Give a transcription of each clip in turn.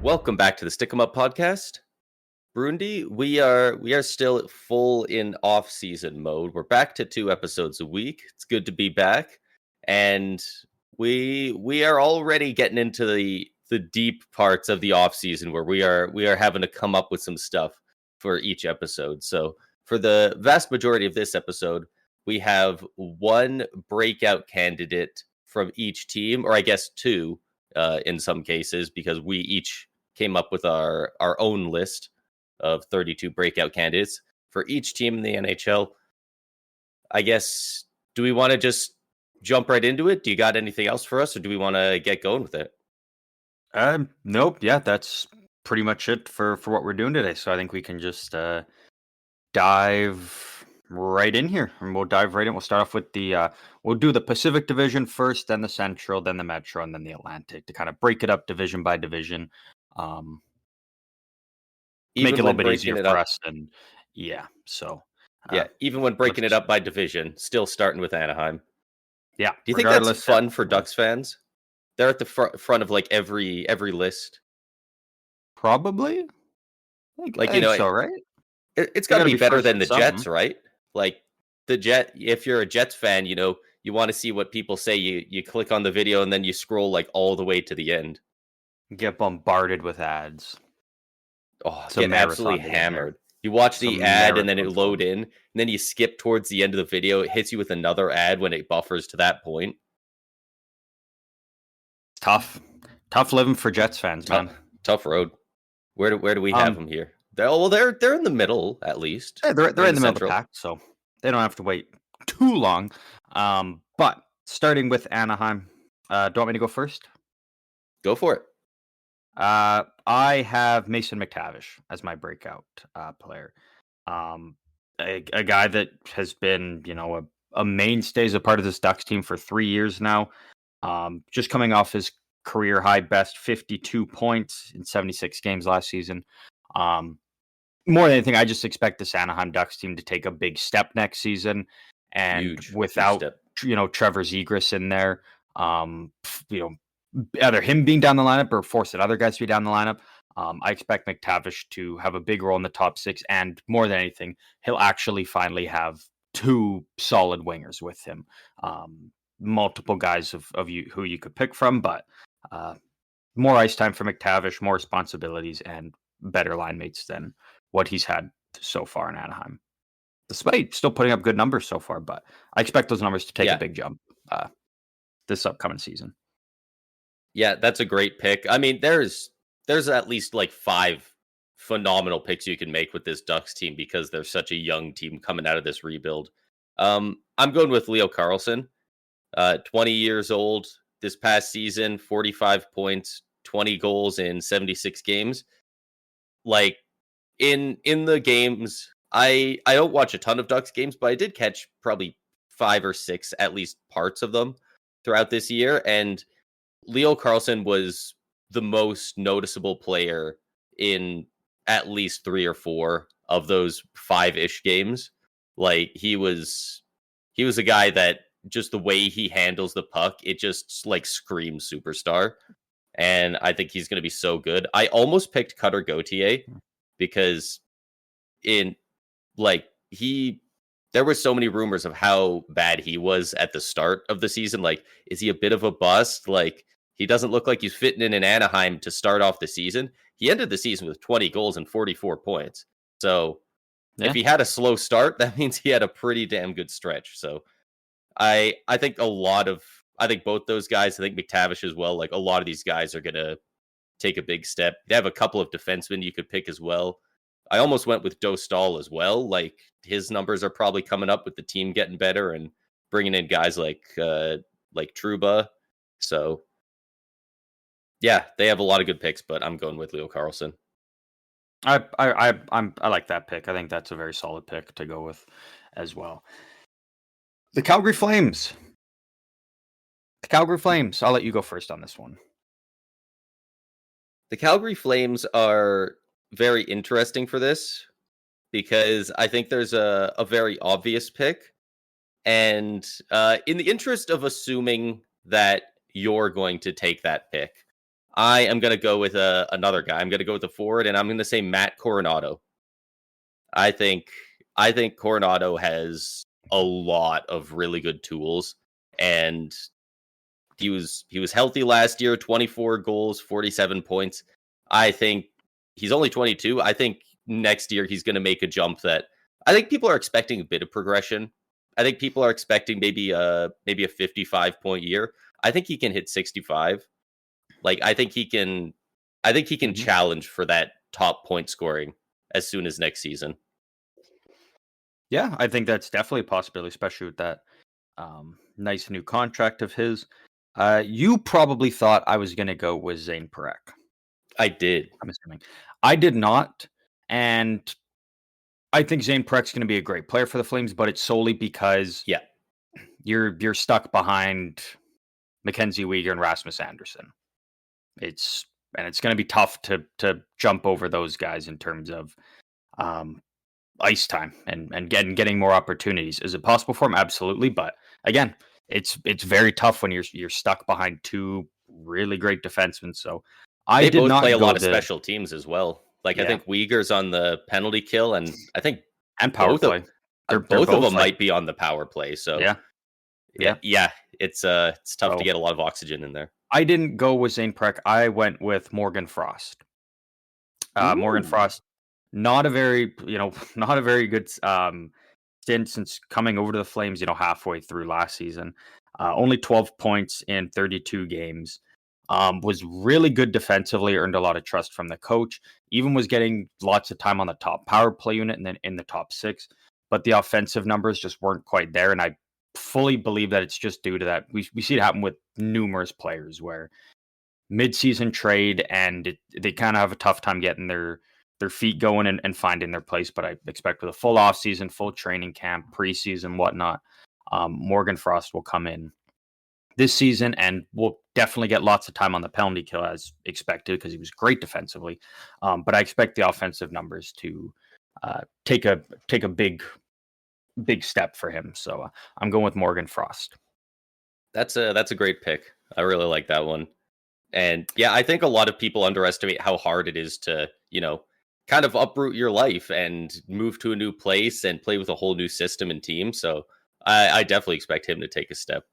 Welcome back to the Stick 'em Up podcast. Brundi, we are still full in off-season mode. We're back to 2 episodes a week. It's good to be back. And we are already getting into the deep parts of the off-season where we are having to come up with some stuff for each episode. So for the vast majority of this episode, we have one breakout candidate from each team, or I guess two in some cases, because we each came up with our own list of 32 breakout candidates for each team in the NHL. I guess, do we want to just jump right into it? Do you got anything else for us, or do we want to get going with it? Nope. Yeah, that's pretty much it for what we're doing today. So I think we can just dive right in here, and we'll dive right in. We'll start off with we'll do the Pacific Division first, then the Central, then the Metro, and then the Atlantic to kind of break it up division by division. Make it a little bit easier for us. And yeah, so even when breaking it up by division, still starting with Anaheim. Yeah. Do you think that's fun for Ducks fans? They're at the front of like every list. Probably. I think so, right? It's got to be better than the Jets, right? Like the Jet. If you're a Jets fan, you want to see what people say. You click on the video and then you scroll like all the way to the end. Get bombarded with ads. Oh, get absolutely hammered. You watch the ad and then it load in, and then you skip towards the end of the video. It hits you with another ad when it buffers to that point. Tough living for Jets fans, man. Tough road. Where do we have them here? They're in the middle at least. Yeah, they're in the middle of the pack, so they don't have to wait too long. But starting with Anaheim, do you want me to go first? Go for it. I have Mason McTavish as my breakout player. A guy that has been, a mainstay as a part of this Ducks team for 3 years now. Just coming off his career high best 52 points in 76 games last season. More than anything, I just expect this Anaheim Ducks team to take a big step next season. And without, Trevor Zegras in there, either him being down the lineup or forcing other guys to be down the lineup, I expect McTavish to have a big role in the top six. And more than anything, he'll actually finally have two solid wingers with him. Multiple guys of you who you could pick from, but more ice time for McTavish, more responsibilities, and better line mates than what he's had so far in Anaheim. Despite still putting up good numbers so far, but I expect those numbers to take a big jump this upcoming season. Yeah, that's a great pick. I mean, there's at least like 5 phenomenal picks you can make with this Ducks team because they're such a young team coming out of this rebuild. I'm going with Leo Carlsson, 20 years old this past season, 45 points, 20 goals in 76 games. Like in the games, I don't watch a ton of Ducks games, but I did catch probably 5 or 6 at least parts of them throughout this year, and Leo Carlsson was the most noticeable player in at least 3 or 4 of those 5-ish games. Like he was a guy that just the way he handles the puck, it just like screams superstar. And I think he's going to be so good. I almost picked Cutter Gauthier because there were so many rumors of how bad he was at the start of the season. Like, is he a bit of a bust? Like, he doesn't look like he's fitting in Anaheim to start off the season. He ended the season with 20 goals and 44 points. So if he had a slow start, that means he had a pretty damn good stretch. So I think both those guys, I think McTavish as well, like a lot of these guys are going to take a big step. They have a couple of defensemen you could pick as well. I almost went with Dostal as well. Like his numbers are probably coming up with the team getting better and bringing in guys like Trouba. So yeah, they have a lot of good picks, but I'm going with Leo Carlsson. I like that pick. I think that's a very solid pick to go with as well. The Calgary Flames. I'll let you go first on this one. The Calgary Flames are very interesting for this because I think there's a very obvious pick. And in the interest of assuming that you're going to take that pick, I am going to go with another guy. I'm going to go with the forward, and I'm going to say Matt Coronado. I think I think Coronado has a lot of really good tools, and he was healthy last year. 24 goals, 47 points. I think he's only 22. I think next year he's going to make a jump that I think people are expecting a bit of progression. I think people are expecting maybe a 55-point year. I think he can hit 65. Like I think he can Mhm. challenge for that top point scoring as soon as next season. Yeah, I think that's definitely a possibility, especially with that nice new contract of his. You probably thought I was going to go with Zane Perek. I did. I'm assuming I did not, and I think Zane Preck's going to be a great player for the Flames, but it's solely because Yeah. you're stuck behind Mackenzie Weegar and Rasmus Anderson. It's and it's going to be tough to jump over those guys in terms of um, ice time and getting more opportunities. Is it possible for him? Absolutely, but again, it's very tough when you're stuck behind two really great defensemen. So I They did both play not a go lot of the special teams as well. Like I yeah think Uyghur's on the penalty kill, and I think and power both of play. They're both of both them like might be on the power play. So yeah yeah, yeah. yeah, it's tough to So get a lot of oxygen in there. I didn't go with Zane Prek. I went with Morgan Frost. Morgan Ooh, Frost, not a very not a very good stint since coming over to the Flames. Halfway through last season, only 12 points in 32 games. Was really good defensively. Earned a lot of trust from the coach. Even was getting lots of time on the top power play unit and then in the top six. But the offensive numbers just weren't quite there, and I fully believe that it's just due to that. We see it happen with numerous players where mid-season trade and they kind of have a tough time getting their feet going and finding their place. But I expect with a full off season, full training camp, preseason, whatnot, Morgan Frost will come in this season and will definitely get lots of time on the penalty kill as expected because he was great defensively. But I expect the offensive numbers to take a big step for him. So I'm going with Morgan Frost. that's a great pick. I really like that one. And yeah, I think a lot of people underestimate how hard it is to, kind of uproot your life and move to a new place and play with a whole new system and team. So I definitely expect him to take a step.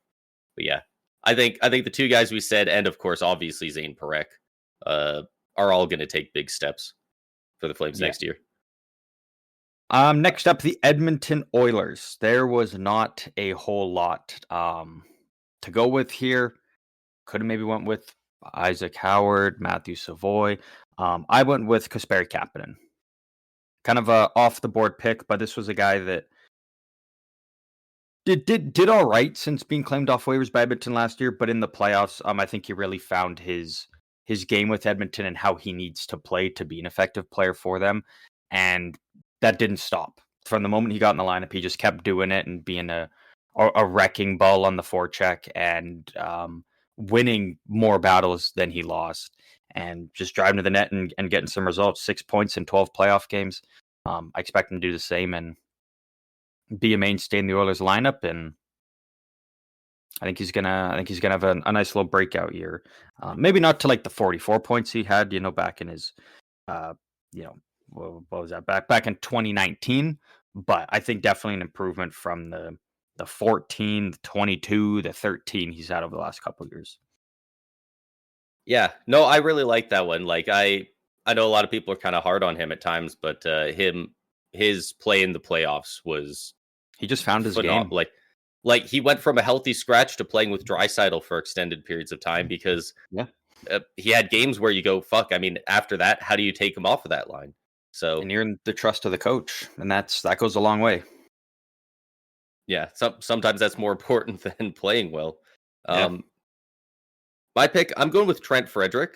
But yeah, I think the two guys we said, and of course, obviously Zane Perek, uh, are all going to take big steps for the Flames Yeah. next year. Next up, the Edmonton Oilers. There was not a whole lot to go with here. Could have maybe went with Isaac Howard, Matthew Savoy. I went with Kasperi Kapanen. Kind of a off the board pick, but this was a guy that did all right since being claimed off waivers by Edmonton last year. But in the playoffs, I think he really found his game with Edmonton and how he needs to play to be an effective player for them, and that didn't stop from the moment he got in the lineup. He just kept doing it and being a wrecking ball on the forecheck and winning more battles than he lost, and just driving to the net and getting some results. 6 points in 12 playoff games. I expect him to do the same and be a mainstay in the Oilers lineup, and I think he's gonna have a nice little breakout year. Maybe not to like the 44 points he had, back in his, uh, you know, what was that back in 2019. But I think definitely an improvement from the 14, the 22, the 13 he's had over the last couple of years. Yeah, no, I really like that one. Like I know a lot of people are kind of hard on him at times, but his play in the playoffs was He just found his phenomenal. game. Like he went from a healthy scratch to playing with Draisaitl for extended periods of time because Yeah, he had games where you go, fuck. I mean, after that, how do you take him off of that line? So and you're in the trust of the coach, and that goes a long way. yeah, sometimes that's more important than playing well. Yeah, Um, my pick, I'm going with Trent Frederick.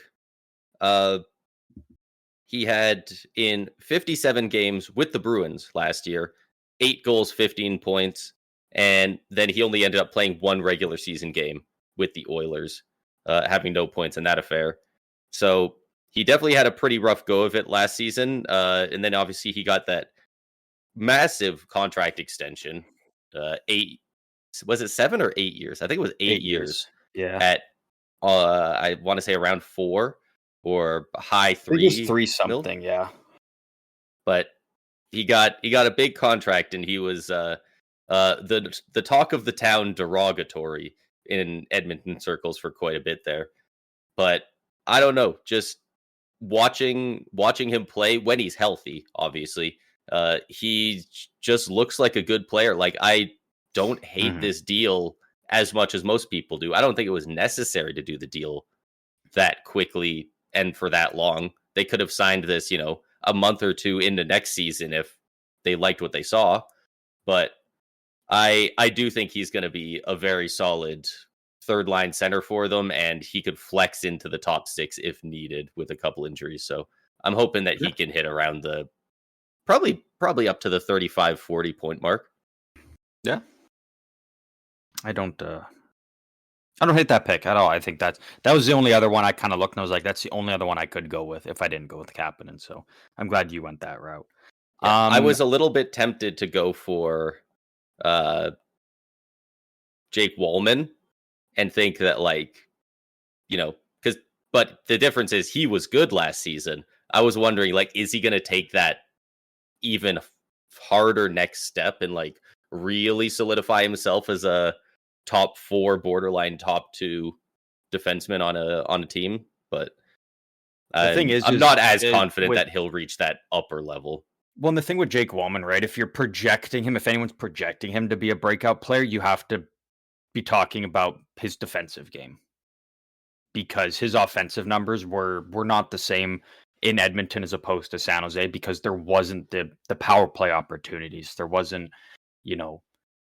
Uh, he had in 57 games with the Bruins last year, 8 goals, 15 points, and then he only ended up playing one regular season game with the Oilers, having no points in that affair. So he definitely had a pretty rough go of it last season. And then obviously he got that massive contract extension. Eight was it 7 or 8 years? I think it was eight 8 years years. Yeah, at I want to say around 4. or high I think it was 3 3 mil, something, yeah. but he got a big contract, and he was the talk of the town derogatory in Edmonton circles for quite a bit there. But I don't know, just watching him play when he's healthy, obviously, just looks like a good player. Like, I don't hate Mhm. this deal as much as most people do. I don't think it was necessary to do the deal that quickly and for that long. They could have signed this, a month or two into next season if they liked what they saw. But I do think he's going to be a very solid third line center for them, and he could flex into the top 6 if needed with a couple injuries. So I'm hoping that Yeah. he can hit around the probably up to the 35-40 point mark. Yeah. I don't hate that pick at all. I think that was the only other one I kind of looked and I was like, that's the only other one I could go with if I didn't go with Kapanen. So I'm glad you went that route. Yeah, I Um, was a little bit tempted to go for uh Jake Wallman and think that, like, because but the difference is he was good last season. I was wondering, like, is he going to take that even harder next step and, like, really solidify himself as a top 4, borderline top 2 defenseman on a team? But the thing I'm not is as confident with that he'll reach that upper level. well, and the thing with Jake Wallman, right? If you're projecting him, if anyone's projecting him to be a breakout player, you have to be talking about his defensive game because his offensive numbers were not the same in Edmonton as opposed to San Jose because there wasn't the power play opportunities. There wasn't, you know,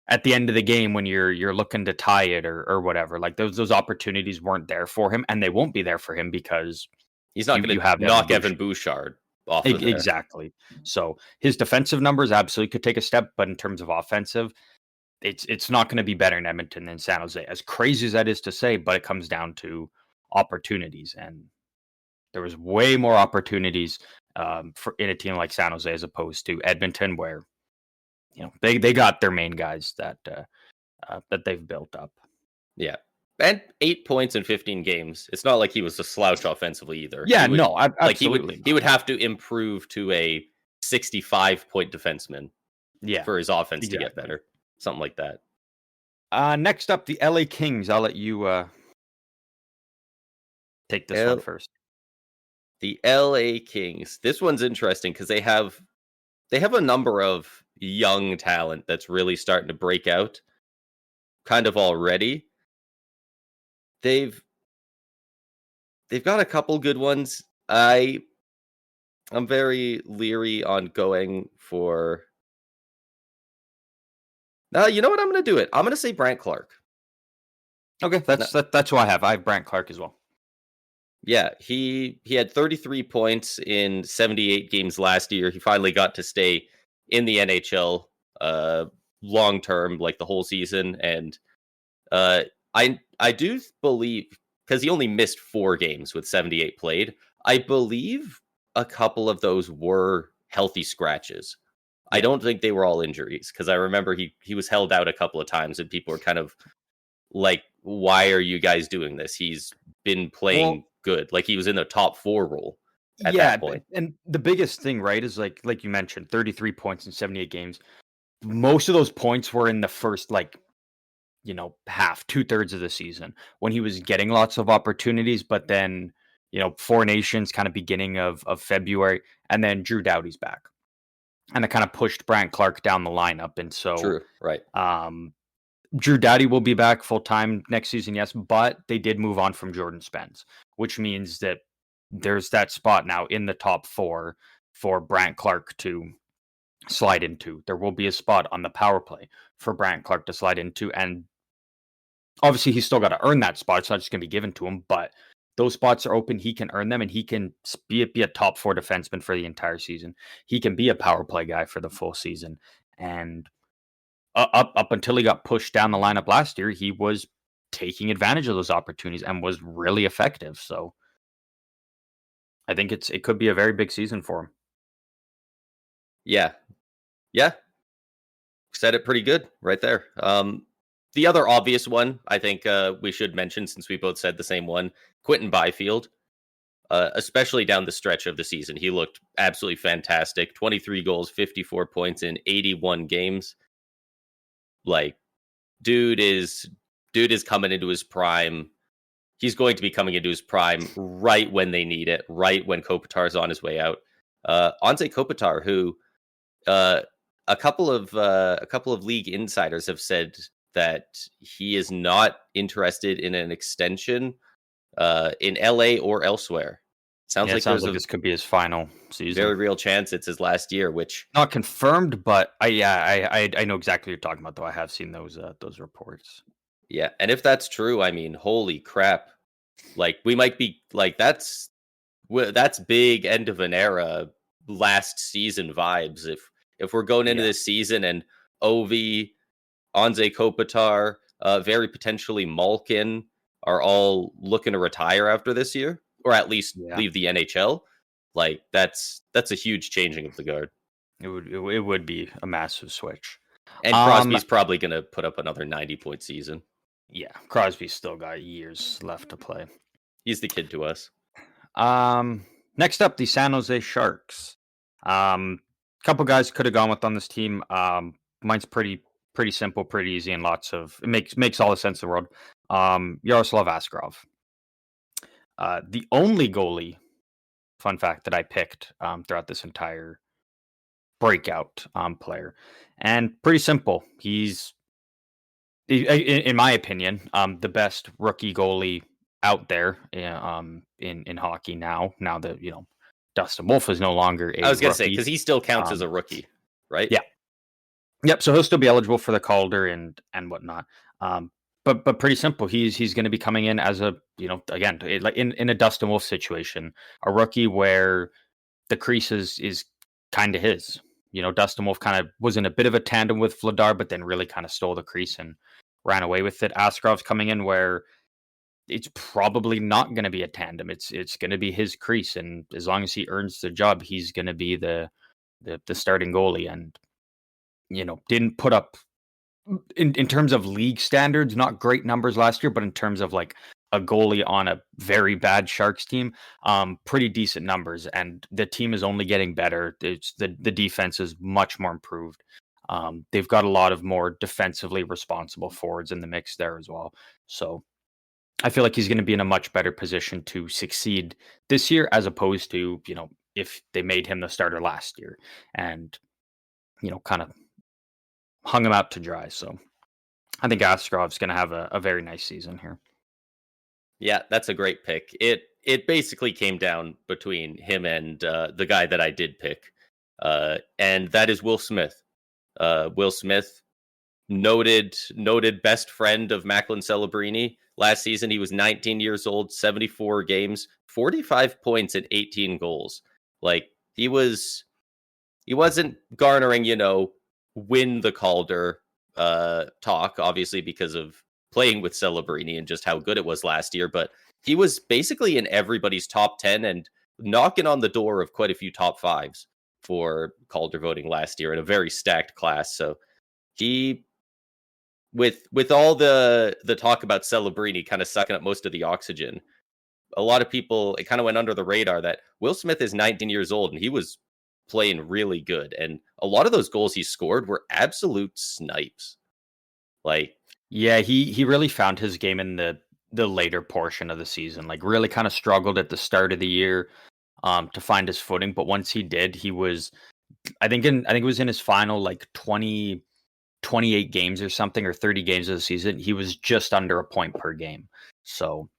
at the end of the game when you're looking to tie it or whatever. Like those opportunities weren't there for him, and they won't be there for him because He's not you going to have Evan knock Bouchard. Evan Bouchard off of there. Exactly. So his defensive numbers absolutely could take a step, but in terms of offensive, it's not going to be better in Edmonton than San Jose. As crazy as that is to say, but it comes down to opportunities, and there was way more opportunities for in a team like San Jose as opposed to Edmonton, where they got their main guys that they've built up. Yeah. And 8 points in 15 games. It's not like he was a slouch offensively either. Yeah, He would no, like he would absolutely he not. would have to improve to a 65-point defenseman Yeah, for his offense to get exactly. better. Something like that. Next up, the LA Kings. I'll let you take this one L- first. the LA Kings. This one's interesting because they have a number of young talent that's really starting to break out kind of already. They've they've got a couple good ones. I'm very leery on going for. You know what? I'm going to do it. I'm going to say Brant Clark. Okay, No, that's who I have. I have Brant Clark as well. yeah, he had 33 points in 78 games last year. He finally got to stay in the NHL long term, like the whole season. And uh, I do believe, because he only missed 4 games with 78 played. I believe a couple of those were healthy scratches. I Yeah. don't think they were all injuries, because I remember he was held out a couple of times and people were kind of like, why are you guys doing this? He's been Well, playing good. Like, he was in the top 4 role at yeah, that point. and the biggest thing, right, is like you mentioned, 33 points in 78 games. Most of those points were in the first half, 2/3 of the season when he was getting lots of opportunities, but then, Four Nations kind of beginning of February, and then Drew Doughty's back. And it kind of pushed Brant Clark down the lineup. And so True, right. um Drew Doughty will be back full time next season, yes, but they did move on from Jordan Spence, which means that there's that spot now in the top 4 for Brant Clark to slide into. There will be a spot on the power play for Brant Clark to slide into, and obviously he's still got to earn that spot. It's not just going to be given to him, but those spots are open. He can earn them, and he can be a top 4 defenseman for the entire season. He can be a power play guy for the full season, and up until he got pushed down the lineup last year, he was taking advantage of those opportunities and was really effective. So I think it could be a very big season for him. Yeah. Yeah. Said it pretty good right there. The other obvious one, I think we should mention, since we both said the same one, Quentin Byfield. especially down the stretch of the season. He looked absolutely fantastic. 23 goals, 54 points in 81 games. Like, dude is coming into his prime. He's going to be coming into his prime right when they need it, right when Kopitar's on his way out. Anze Kopitar, who uh, a couple of league insiders have said that he is not interested in an extension in LA or elsewhere. Sounds Yeah, it like sounds there's like a this could be his final very season. real chance it's his last year, which Not confirmed, but I know exactly what you're talking about. Though I have seen those reports. yeah, and if that's true, I mean, holy crap. Like we might be like that's big end of an era last season vibes if we're going into Yeah, this season and Ovi, Anze Kopitar, very potentially Malkin are all looking to retire after this year, or at least yeah, leave the NHL. Like that's a huge changing of the guard. it would be a massive switch. And Um, Crosby's probably going to put up another 90-point season. yeah, Crosby's still got years left to play. He's the kid to us. Next up, the San Jose Sharks. Couple guys could have gone with on this team. Mine's pretty simple, pretty easy, and lots of it makes all the sense in the world. Yaroslav Askarov. The only goalie, fun fact, that I picked throughout this entire breakout player, and pretty simple. He's, in my opinion, the best rookie goalie out there in hockey now. Now that Dustin Wolf is no longer I a was going to say, rookie. because he still counts as Um, a rookie, right? yeah, yep. So he'll still be eligible for the Calder and whatnot. But pretty simple. He's going to be coming in as a again like in a Dustin Wolf situation, a rookie where the crease is kind of his. Dustin Wolf kind of was in a bit of a tandem with Vladar, but then really kind of stole the crease and ran away with it. Askarov's coming in where it's probably not going to be a tandem. It's going to be his crease, and as long as he earns the job, he's going to be the starting goalie. And didn't put up in terms of league standards, not great numbers last year, but in terms of like a goalie on a very bad Sharks team, pretty decent numbers. And the team is only getting better. It's the defense is much more improved. They've got a lot of more defensively responsible forwards in the mix there as well. So I feel like he's going to be in a much better position to succeed this year as opposed to, if they made him the starter last year and, kind of hung him out to dry. So I think Askarov's going to have a very nice season here. Yeah, that's a great pick. It basically came down between him and the guy that I did pick, and that is Will Smith. Will Smith, noted best friend of Macklin Celebrini. Last season, he was 19 years old, 74 games, 45 points, and 18 goals. Like he wasn't garnering, win the Calder talk, obviously because of playing with Celebrini and just how good it was last year, but he was basically in everybody's top 10 and knocking on the door of quite a few top fives for Calder voting last year in a very stacked class. So he, with all the talk about Celebrini kind of sucking up most of the oxygen, a lot of people, it kind of went under the radar that Will Smith is 19 years old and he was playing really good. And a lot of those goals he scored were absolute snipes. Like, yeah, he really found his game in the later portion of the season. Like really kind of struggled at the start of the year to find his footing, but once he did, he was I think it was in his final like 28 games or something, or 30 games of the season, he was just under a point per game. So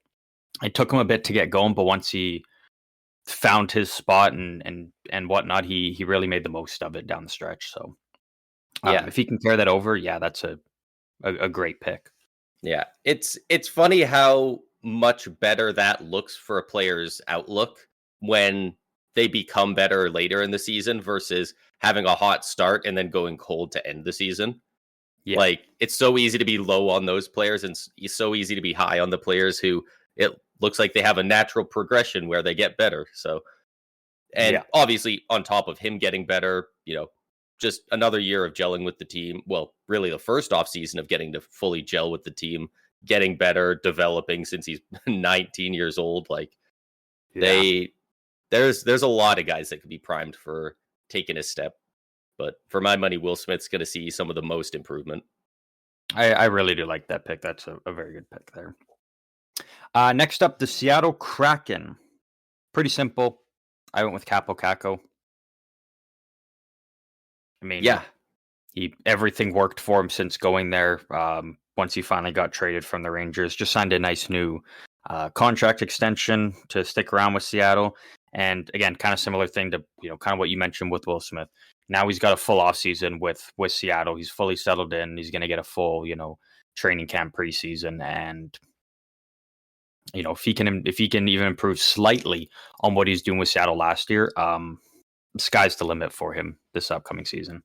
it took him a bit to get going, but once he found his spot and whatnot, he really made the most of it down the stretch. So yeah, if he can carry that over, yeah, that's a great pick. yeah. It's funny how much better that looks for a player's outlook when they become better later in the season versus having a hot start and then going cold to end the season. Yeah. Like it's so easy to be low on those players and it's so easy to be high on the players who it looks like they have a natural progression where they get better. So, and obviously on top of him getting better, just another year of gelling with the team. Well, really the first off season of getting to fully gel with the team, getting better, developing since he's 19 years old. Like Yeah. There's a lot of guys that could be primed for taking a step, but for my money, Will Smith's going to see some of the most improvement. I really do like that pick. That's a very good pick there. Next up, the Seattle Kraken. Pretty simple. I went with Capo Caco. I mean, Yeah, everything worked for him since going there. Once he finally got traded from the Rangers, just signed a nice new contract extension to stick around with Seattle. And again, kind of similar thing to kind of what you mentioned with Will Smith. Now he's got a full off season with Seattle. He's fully settled in. He's going to get a full training camp preseason, and if he can even improve slightly on what he's doing with Seattle last year, sky's the limit for him this upcoming season.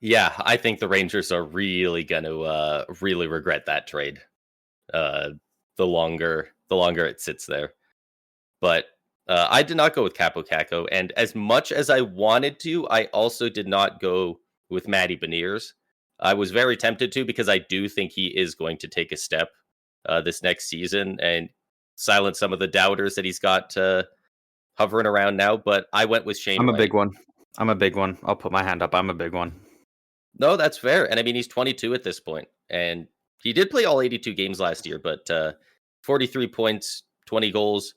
yeah, I think the Rangers are really going to really regret that trade. The longer it sits there. But I did not go with Capo Caco, and as much as I wanted to, I also did not go with Matty Beniers. I was very tempted to because I do think he is going to take a step this next season and silence some of the doubters that he's got hovering around now. But I went with Shane I'm a Wright. big one. I'm a big one. I'll put my hand up. I'm a big one. No, that's fair. And I mean, he's 22 at this point, and he did play all 82 games last year, but 43 points, 20 goals.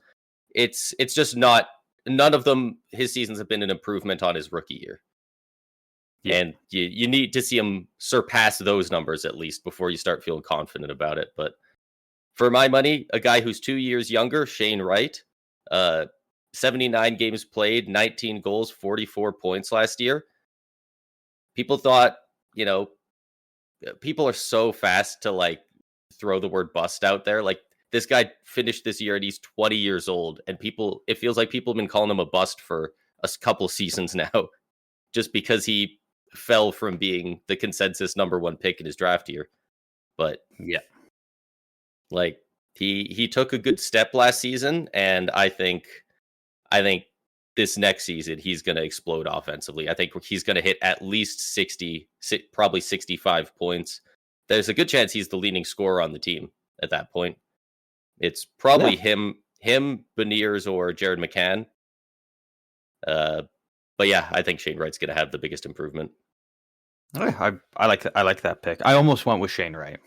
It's just not, none of them, his seasons have been an improvement on his rookie year. Yeah. And you need to see him surpass those numbers at least before you start feeling confident about it. But for my money, a guy who's 2 years younger, Shane Wright, 79 games played, 19 goals, 44 points last year. People thought, people are so fast to like throw the word bust out there. Like, this guy finished this year and he's 20 years old, and it feels like people have been calling him a bust for a couple seasons now, just because he fell from being the consensus number one pick in his draft year. But Yeah. like, he took a good step last season, and I think this next season he's going to explode offensively. I think he's going to hit at least 60, probably 65 points. There's a good chance he's the leading scorer on the team at that point. It's probably him, Beniers, or Jared McCann. But yeah, I think Shane Wright's going to have the biggest improvement. I like that pick. I almost went with Shane Wright.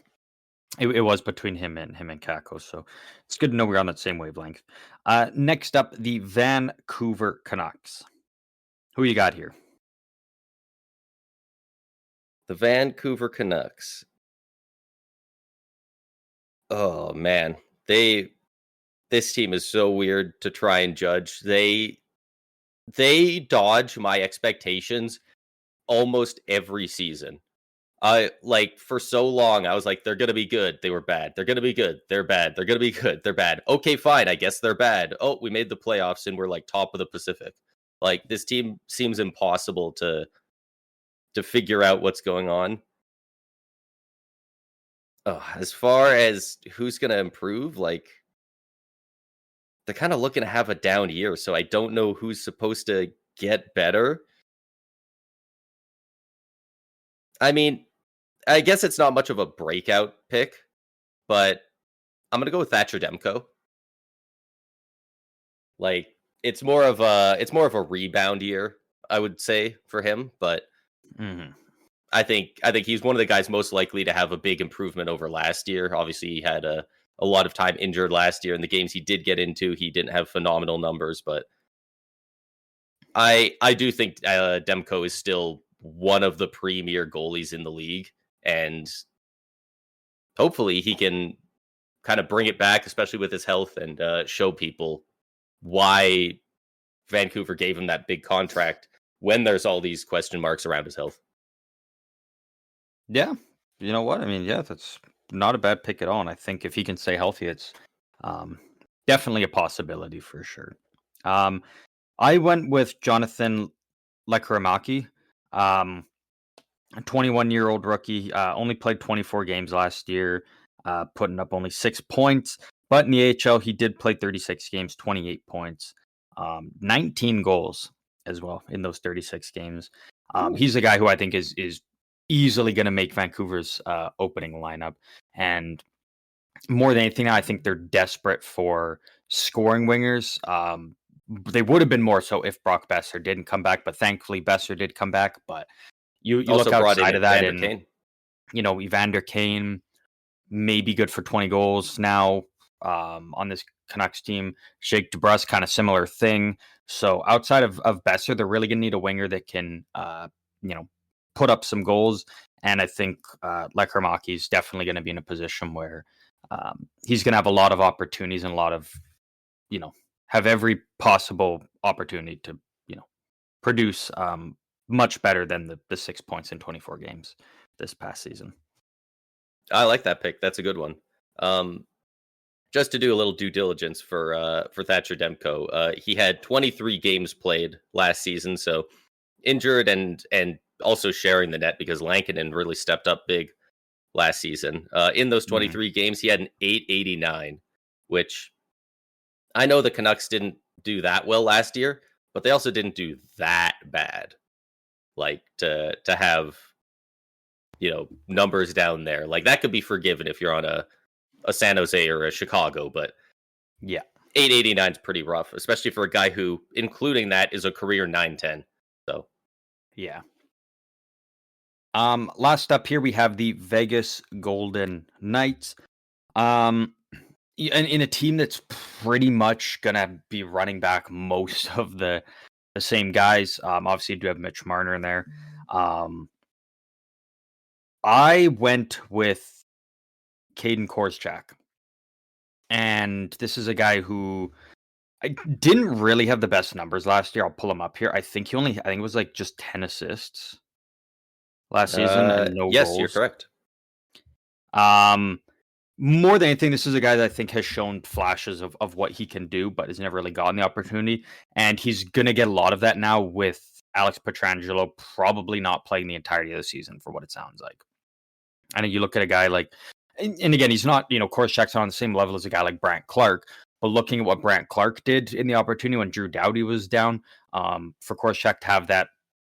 It was between him and Kako, so it's good to know we're on that same wavelength. Next up, the Vancouver Canucks. Who you got here? The Vancouver Canucks. Oh man, this team is so weird to try and judge. They dodge my expectations almost every season. For so long, I was like, they're gonna be good. They were bad. They're gonna be good. They're bad. They're gonna be good. They're bad. Okay, fine. I guess they're bad. Oh, we made the playoffs and we're like top of the Pacific. Like, this team seems impossible to figure out what's going on. Oh, as far as who's gonna improve, like, they're kind of looking to have a down year, so I don't know who's supposed to get better. I mean, I guess it's not much of a breakout pick, but I'm gonna go with Thatcher Demko. Like, it's more of a rebound year, I would say, for him. But I think he's one of the guys most likely to have a big improvement over last year. Obviously, he had a lot of time injured last year. In the games he did get into, he didn't have phenomenal numbers, but I do think Demko is still one of the premier goalies in the league, and hopefully he can kind of bring it back, especially with his health, and show people why Vancouver gave him that big contract when there's all these question marks around his health. Yeah, you know what? I mean, yeah, that's not a bad pick at all. And I think if he can stay healthy, it's definitely a possibility for sure. I went with Jonathan Lekkerimäki, a 21-year-old rookie, only played 24 games last year, putting up only 6 points. But in the AHL, he did play 36 games, 28 points, 19 goals as well in those 36 games. He's a guy who I think is easily going to make Vancouver's opening lineup. And more than anything, I think they're desperate for scoring wingers. They would have been more so if Brock Besser didn't come back, but thankfully Besser did come back. But you Also look brought in outside of that, Evander and Kane. Evander Kane may be good for 20 goals now on this Canucks team. Jake DeBrusk, kind of similar thing. So outside of Besser, they're really going to need a winger that can, put up some goals. And I think Lekkerimäki is definitely going to be in a position where he's going to have a lot of opportunities and a lot of, have every possible opportunity to, produce much better than the 6 points in 24 games this past season. I like that pick. That's a good one. Just to do a little due diligence for Thatcher Demko, he had 23 games played last season, so injured and also sharing the net because Lankinen really stepped up big last season. In those 23 games, he had an 889, which I know the Canucks didn't do that well last year, but they also didn't do that bad. Like to have numbers down there, like that could be forgiven if you're on a San Jose or a Chicago, but yeah, 889 is pretty rough, especially for a guy who, including that, is a career 910. So yeah. Last up here we have the Vegas Golden Knights. In a team that's pretty much gonna be running back most of the same guys. Obviously, you do have Mitch Marner in there. I went with Caden Korczak, and this is a guy who I didn't really have the best numbers last year. I'll pull him up here. I think it was like just 10 assists last season and no yes, goals. you're correct. More than anything, this is a guy that I think has shown flashes of what he can do, but has never really gotten the opportunity. And he's going to get a lot of that now with Alex Pietrangelo probably not playing the entirety of the season for what it sounds like. I know you look at a guy like, and again, he's not, Korczak's not on the same level as a guy like Brandt Clark, but looking at what Brandt Clark did in the opportunity when Drew Doughty was down, for Korczak to have that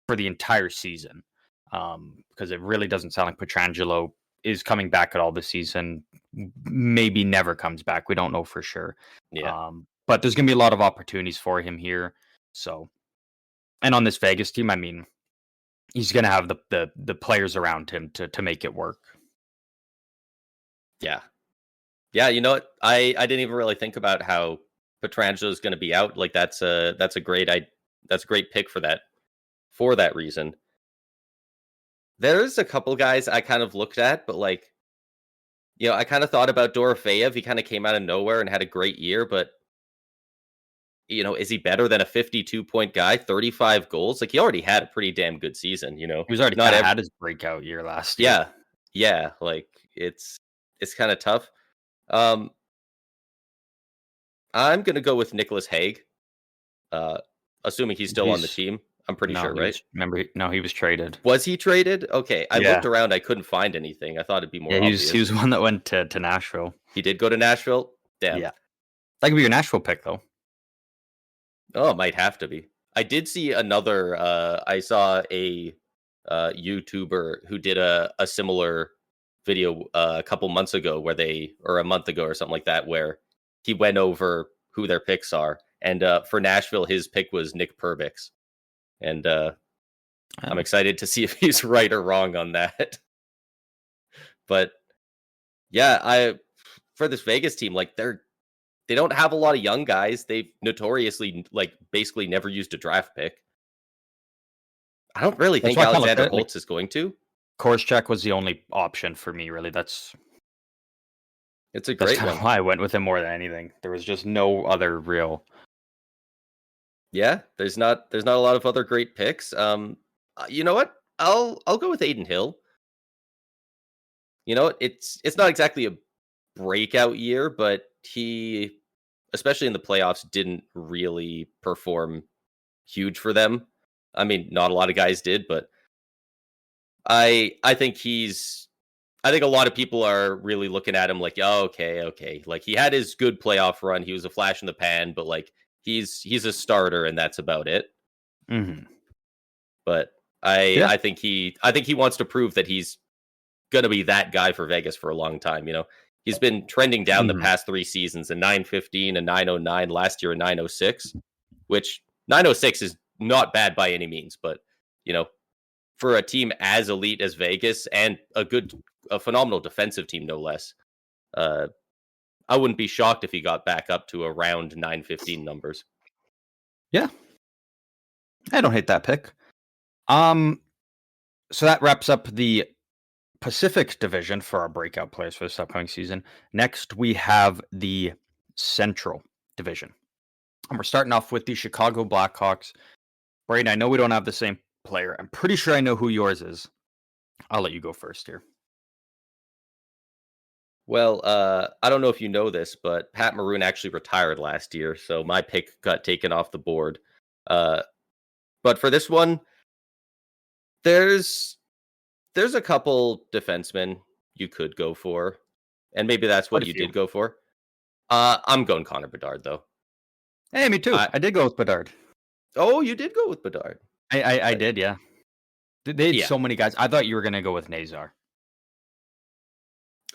for the entire season, because it really doesn't sound like Pietrangelo is coming back at all this season. Maybe never comes back. We don't know for sure. Yeah. But there's going to be a lot of opportunities for him here. So, and on this Vegas team, I mean, he's going to have the players around him to make it work. Yeah. Yeah, you know what? I didn't even really think about how Pietrangelo is going to be out. Like that's a great pick for that reason. There's a couple guys I kind of looked at, but like, I kind of thought about Dorofeyev. He kind of came out of nowhere and had a great year, but is he better than a 52-point guy, 35 goals? Like he already had a pretty damn good season, He was already not had his breakout year last year. Yeah, like it's kind of tough. I'm gonna go with Nicholas Hague, assuming he's still on the team. I'm pretty sure, right? He was traded. Was he traded? Okay, I looked around. I couldn't find anything. I thought it'd be more obvious. He was one that went to Nashville. He did go to Nashville? Damn. Yeah. That could be your Nashville pick, though. Oh, it might have to be. I did see another, I saw a YouTuber who did a similar video a couple months ago or a month ago or something like that, where he went over who their picks are. And for Nashville, his pick was Nick Perbix. And I'm excited to see if he's right or wrong on that. But yeah, for this Vegas team, like they don't have a lot of young guys. They've notoriously basically never used a draft pick. I don't really think Alexander Holtz is going to. Korczak was the only option for me, really. It's a great one. Why I went with him more than anything. There was just no other real. Yeah, there's not a lot of other great picks. You know what? I'll go with Adin Hill. It's not exactly a breakout year, but he, especially in the playoffs, didn't really perform huge for them. I mean, not a lot of guys did, but I think a lot of people are really looking at him like, oh, okay. Like he had his good playoff run. He was a flash in the pan, but like he's a starter and that's about it. Mm-hmm. But I think he wants to prove that he's going to be that guy for Vegas for a long time. He's been trending down the Mhm. past 3 seasons, a 915, a 909, last year a 906, which 906 is not bad by any means, but, you know, for a team as elite as Vegas and a phenomenal defensive team, no less, uh, I wouldn't be shocked if he got back up to around 915 numbers. Yeah, I don't hate that pick. Um, so that wraps up the Pacific Division for our breakout players for this upcoming season. Next, we have the Central Division. And we're starting off with the Chicago Blackhawks. Braden, I know we don't have the same player. I'm pretty sure I know who yours is. I'll let you go first here. Well, I don't know if you know this, but Pat Maroon actually retired last year, so my pick got taken off the board. Uh, but for this one, there's there's a couple defensemen you could go for, and maybe that's Quite what a you few. did go for. I'm going Connor Bedard though. Hey, me too. I I did go with Bedard. Oh, you did go with Bedard. I Uh, did, yeah. They had yeah. so many guys. I thought you were gonna go with Nazar.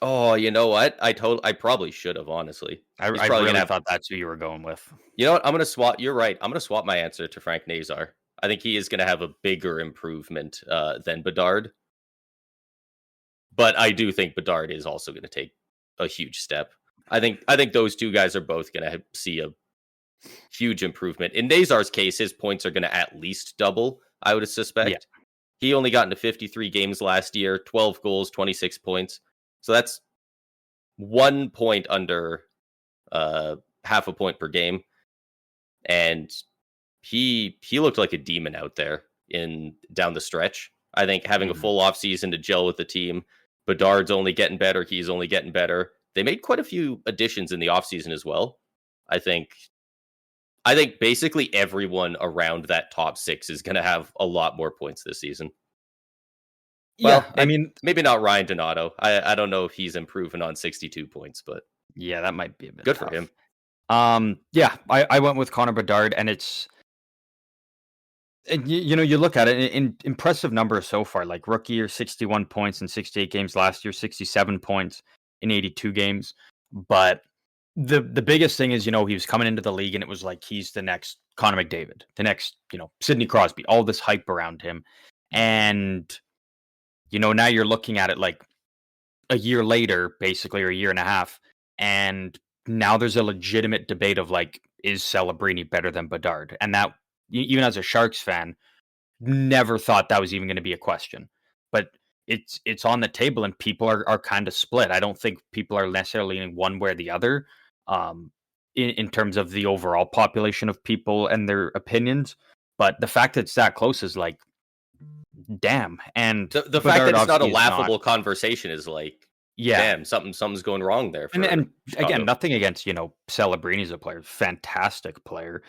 Oh, you know what? I probably should have, honestly. He's I probably gonna really have. thought that's who you were going with. You know what? I'm gonna swap. You're right. I'm gonna swap my answer to Frank Nazar. I think he is gonna have a bigger improvement than Bedard, but I do think Bedard is also gonna take a huge step. I think those two guys are both gonna see a huge improvement. In Nazar's case, his points are gonna at least double. I would Yeah. suspect. He only got into 53 games last year, 12 goals, 26 points. So that's 1 point under half a point per game, and he looked like a demon out there in down the stretch. I think having a Mhm. full off season to gel with the team, Bedard's only getting better. He's only getting better. They made quite a few additions in the offseason as well. I think I think basically everyone around that top six is going to have a lot more points this season. Yeah, Well, I maybe mean, maybe not Ryan Donato. I don't know if he's improving on 62 points, but yeah, that might be a bit good for him. tough. Yeah, I went with Connor Bedard, and it's and you know, you look at it in impressive numbers so far. Like rookie year, 61 points in 68 games. Last year, 67 points in 82 games. But the biggest thing is, you know, he was coming into the league, and it was like he's the next Connor McDavid, the next, you know, Sidney Crosby. All this hype around him, and you know, now you're looking at it like a year later, basically, or a year and a half, and now there's a legitimate debate of like, is Celebrini better than Bedard? And that, even as a Sharks fan, never thought that was even going to be a question. But it's on the table, and people are kind of split. I don't think people are necessarily leaning one way or the other, um, in terms of the overall population of people and their opinions. But the fact that it's that close is like, damn. And The fact Bedard that it's not a obviously is not. laughable conversation is like, Yeah, damn, something's going wrong there and for again, Chicago. nothing against, you know, Celebrini as a player, fantastic player.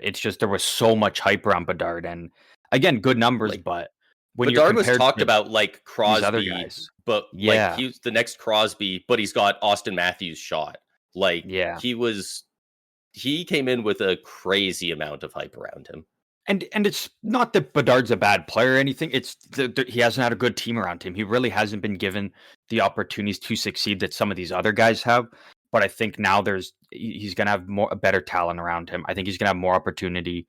It's just there was so much hype around Bedard, and again, good numbers, Like but when you're Bedard was compared talked to about like these other Crosby, guys, but like yeah, he's the next Crosby, but he's got Austin Matthews shot. Like yeah, he came in with a crazy amount of hype around him. and it's not that Bedard's a bad player or anything. It's he hasn't had a good team around him. He really hasn't been given the opportunities to succeed that some of these other guys have. But I think now he's going to have a better talent around him. I think he's going to have more opportunity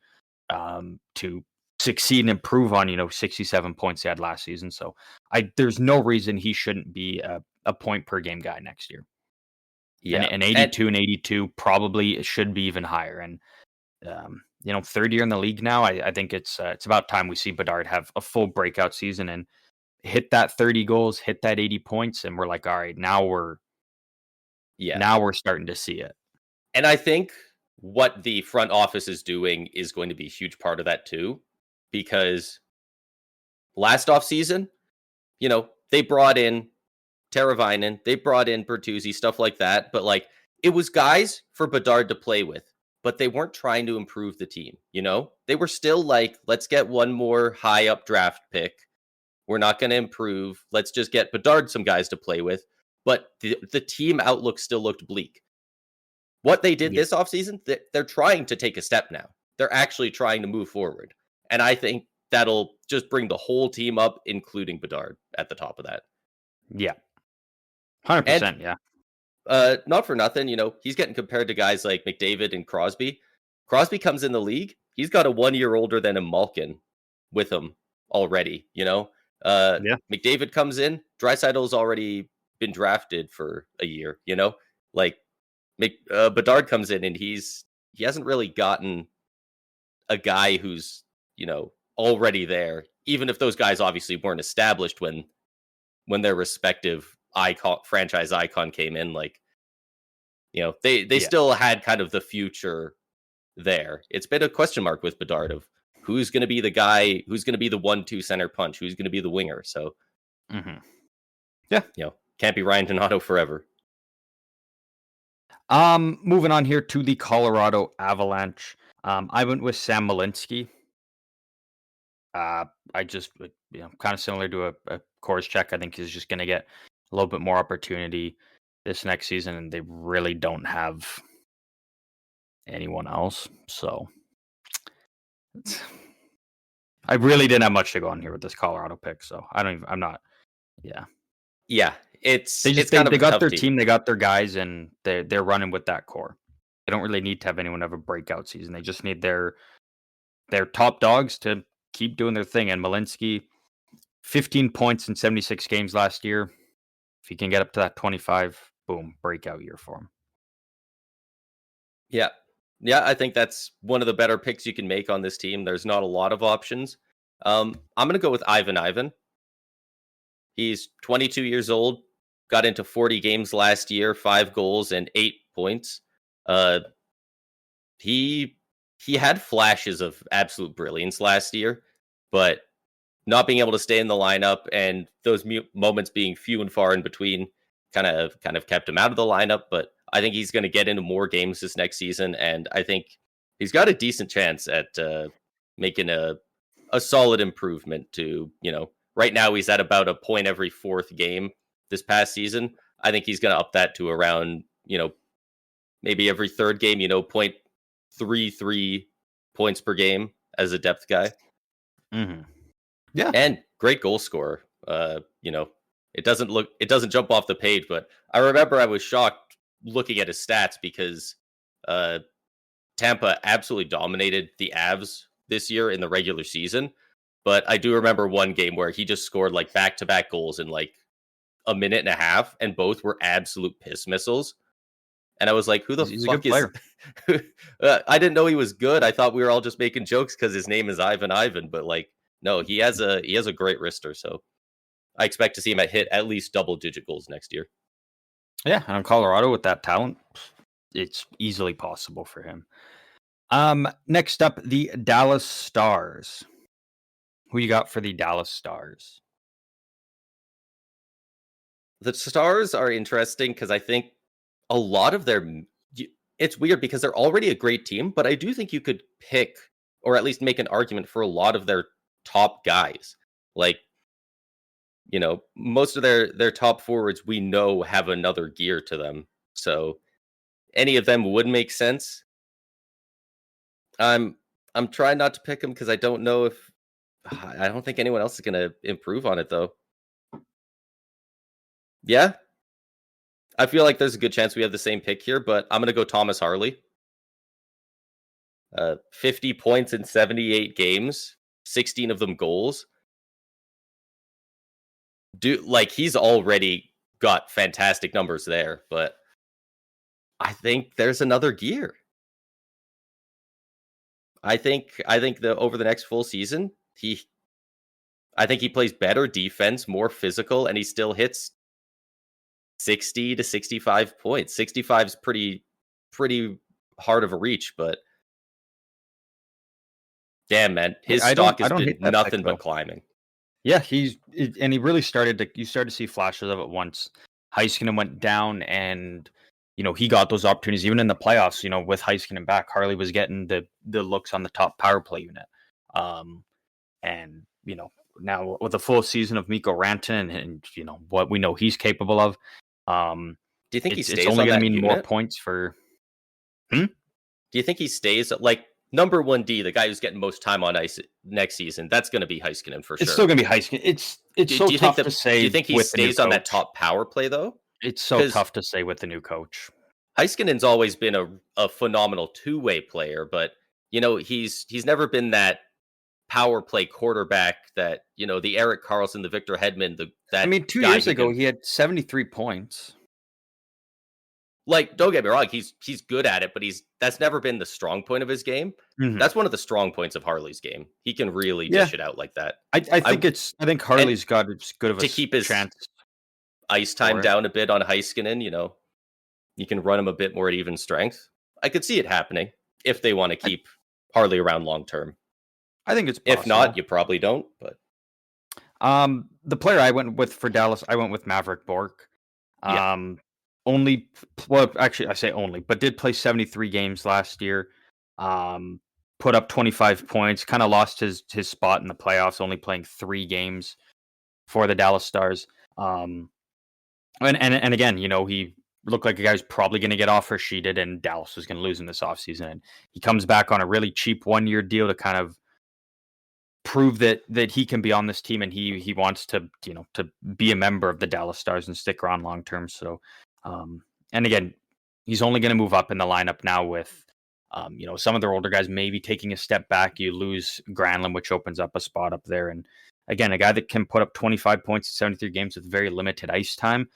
to succeed and improve on, you know, 67 points he had last season. So there's no reason he shouldn't be a point per game guy next year. And Yeah. an And 82 and 82 probably should be even higher. And you know, third year in the league now, I think it's about time we see Bedard have a full breakout season and hit that 30 goals, hit that 80 points, and we're like, all right, yeah. now we're starting to see it. And I think what the front office is doing is going to be a huge part of that too, because last offseason, you know, they brought in Teravainen, they brought in Bertuzzi, stuff like that. But like it was guys for Bedard to play with, but they weren't trying to improve the team, you know? They were still like, let's get one more high up draft pick. We're not going to improve. Let's just get Bedard some guys to play with. But the team outlook still looked bleak. What they did Yeah, this offseason, they're trying to take a step now. They're actually trying to move forward. And I think that'll just bring the whole team up, including Bedard at the top of that. yeah, And 100%. Yeah, Not for nothing, he's getting compared to guys like McDavid and Crosby. Crosby comes in the league, he's got a 1 year older than him Malkin with him already. Yeah. McDavid comes in, Draisaitl's already been drafted for a year. Like Bedard comes in and he hasn't really gotten a guy who's, already there, even if those guys obviously weren't established when their respective franchise icon came in. Like, they Yeah. still had kind of the future there. It's been a question mark with Bedard of who's going to be the guy, who's going to be the 1-2 center punch, who's going to be the winger. So, Hmm. Yeah. Can't be Ryan Donato forever. Moving on here to the Colorado Avalanche. I went with Sam Malinsky. I just, kind of similar to a Coors check. I think he's just going to get a little bit more opportunity this next season, and they really don't have anyone else. So I really didn't have much to go on here with this Colorado pick. So I'm not. Yeah. Yeah, it's They kind of a got tough their team, they got their guys, and they're running with that core. They don't really need to have anyone have a breakout season. They just need their top dogs to keep doing their thing. And Malinsky, 15 points in 76 games last year. If he can get up to that 25, boom, breakout year for him. Yeah. Yeah, I think that's one of the better picks you can make on this team. There's not a lot of options. I'm going to go with Ivan. He's 22 years old, got into 40 games last year, 5 goals and 8 points. He had flashes of absolute brilliance last year, but not being able to stay in the lineup and those moments being few and far in between kind of kept him out of the lineup. But I think he's going to get into more games this next season, and I think he's got a decent chance at making a solid improvement to, right now he's at about a point every 4th game this past season. I think he's going to up that to around, maybe every 3rd game, 0.33 points per game as a depth guy. Mm-hmm. Yeah. And great goal scorer. It doesn't jump off the page, but I remember I was shocked looking at his stats because Tampa absolutely dominated the Avs this year in the regular season. But I do remember one game where he just scored like back-to-back goals in like a minute and a half, and both were absolute piss missiles. And I was like, who the fuck is... I didn't know he was good. I thought we were all just making jokes because his name is Ivan. But like, no, he has a great wrister. So I expect to see him hit at least double-digit goals next year. Yeah, and Colorado with that talent, it's easily possible for him. Next up, the Dallas Stars. Who you got for the Dallas Stars? The Stars are interesting because I think a lot of it's weird because they're already a great team, but I do think you could pick or at least make an argument for a lot of their top guys. Like, most of their top forwards we know have another gear to them. So any of them would make sense. I'm trying not to pick them because I don't know if I don't think anyone else is going to improve on it though. Yeah. I feel like there's a good chance we have the same pick here, but I'm going to go Thomas Harley. 50 points in 78 games, 16 of them goals. He's already got fantastic numbers there, but I think there's another gear. I think over the next full season, I think he plays better defense, more physical, and he still hits 60 to 65 points. 65 is pretty hard of a reach, but damn, man, his stock has been nothing but climbing. Yeah, he really started to see flashes of it once Heiskanen went down, and he got those opportunities even in the playoffs. With Heiskanen back, Harley was getting the looks on the top power play unit. And now with a full season of Mikko Rantanen and what we know he's capable of, do you think he stays? It's only going to mean more points for. Do you think he stays like number 1D, the guy who's getting most time on ice next season? That's going to be Heiskanen for sure. It's still going to be Heiskanen. It's so tough to say. Do you think he stays on that top power play though? It's so because tough to say with the new coach. Heiskanen's always been a phenomenal two-way player, but he's never been that power play quarterback that the Eric Carlson, the Victor Hedman, I that mean, 2 guy years who ago, can, he had 73 points. like, don't get me wrong, he's good at it, but that's never been the strong point of his game. Mhm. That's one of the strong points of Harley's game. He can really Yeah. dish it out like that. I I think and Harley's got as good of a to keep his chance ice time for it. down a bit on Heiskanen, you can run him a bit more at even strength. I could see it happening if they want to I keep Harley around long term. I think it's If not, possible. you probably don't. But The player I went with for Dallas, I went with Maverick Bork. yeah, Um, only well, actually, I say only, but did play 73 games last year. Um, put up 25 points. Kind of lost his spot in the playoffs, only playing 3 games for the Dallas Stars. Um, and again, he looked like a guy who's probably going to get offer sheeted, and Dallas was going to lose him this offseason. And he comes back on a really cheap 1 year deal to kind of prove that he can be on this team, and he wants to to be a member of the Dallas Stars and stick around long term. So, and again, he's only going to move up in the lineup now with some of their older guys maybe taking a step back. You lose Granlund, which opens up a spot up there, and again, a guy that can put up 25 points in 73 games with very limited ice time.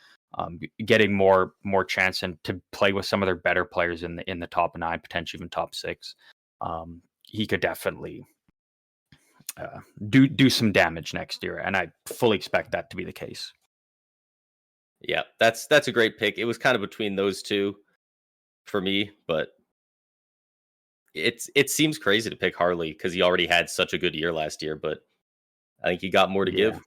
Getting more chance and to play with some of their better players in the top 9, potentially even top 6. He could definitely do some damage next year, and I fully expect that to be the case. yeah, that's a great pick. It was kind of between those two for me, but it seems crazy to pick Harley because he already had such a good year last year, but I think he got more to Yeah. give.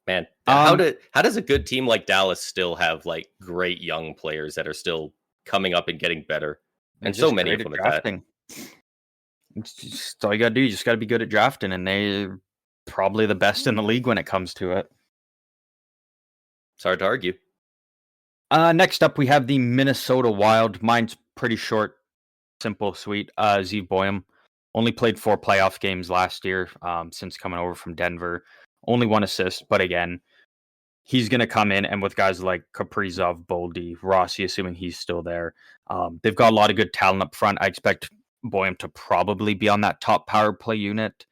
Man, Um, how does a good team like Dallas still have like great young players that are still coming up and getting better, they're and so just many great of at them at that. drafting. It's just all you gotta do. You just gotta be good at drafting, and they're probably the best in the league when it comes to it. It's hard to argue. Next up, we have the Minnesota Wild. Mine's pretty short, simple, sweet. Zeev Boyum only played 4 playoff games last year since coming over from Denver. Only 1 assist, but again, he's going to come in, and with guys like Kaprizov, Boldy, Rossi, assuming he's still there, they've got a lot of good talent up front. I expect Boyum to probably be on that top power play unit,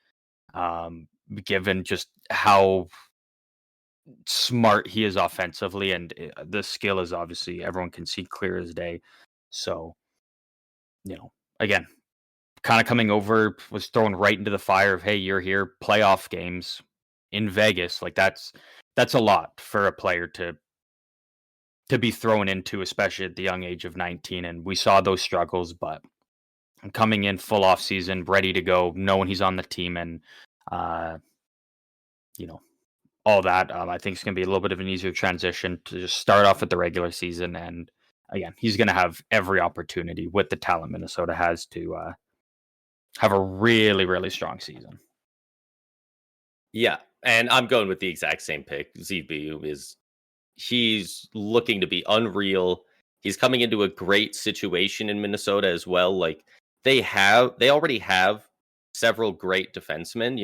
given just how smart he is offensively, and the skill is obviously everyone can see clear as day. So, again, kind of coming over, was thrown right into the fire of, hey, you're here, playoff games in Vegas. Like that's a lot for a player to be thrown into, especially at the young age of 19. And we saw those struggles, but coming in full off season, ready to go, knowing he's on the team, and uh, you know all that. I think it's going to be a little bit of an easier transition to just start off with the regular season, and again, he's going to have every opportunity with the talent Minnesota has to have a really, really strong season. Yeah, and I'm going with the exact same pick. ZBU he's looking to be unreal. He's coming into a great situation in Minnesota as well. Like they already have several great defensemen.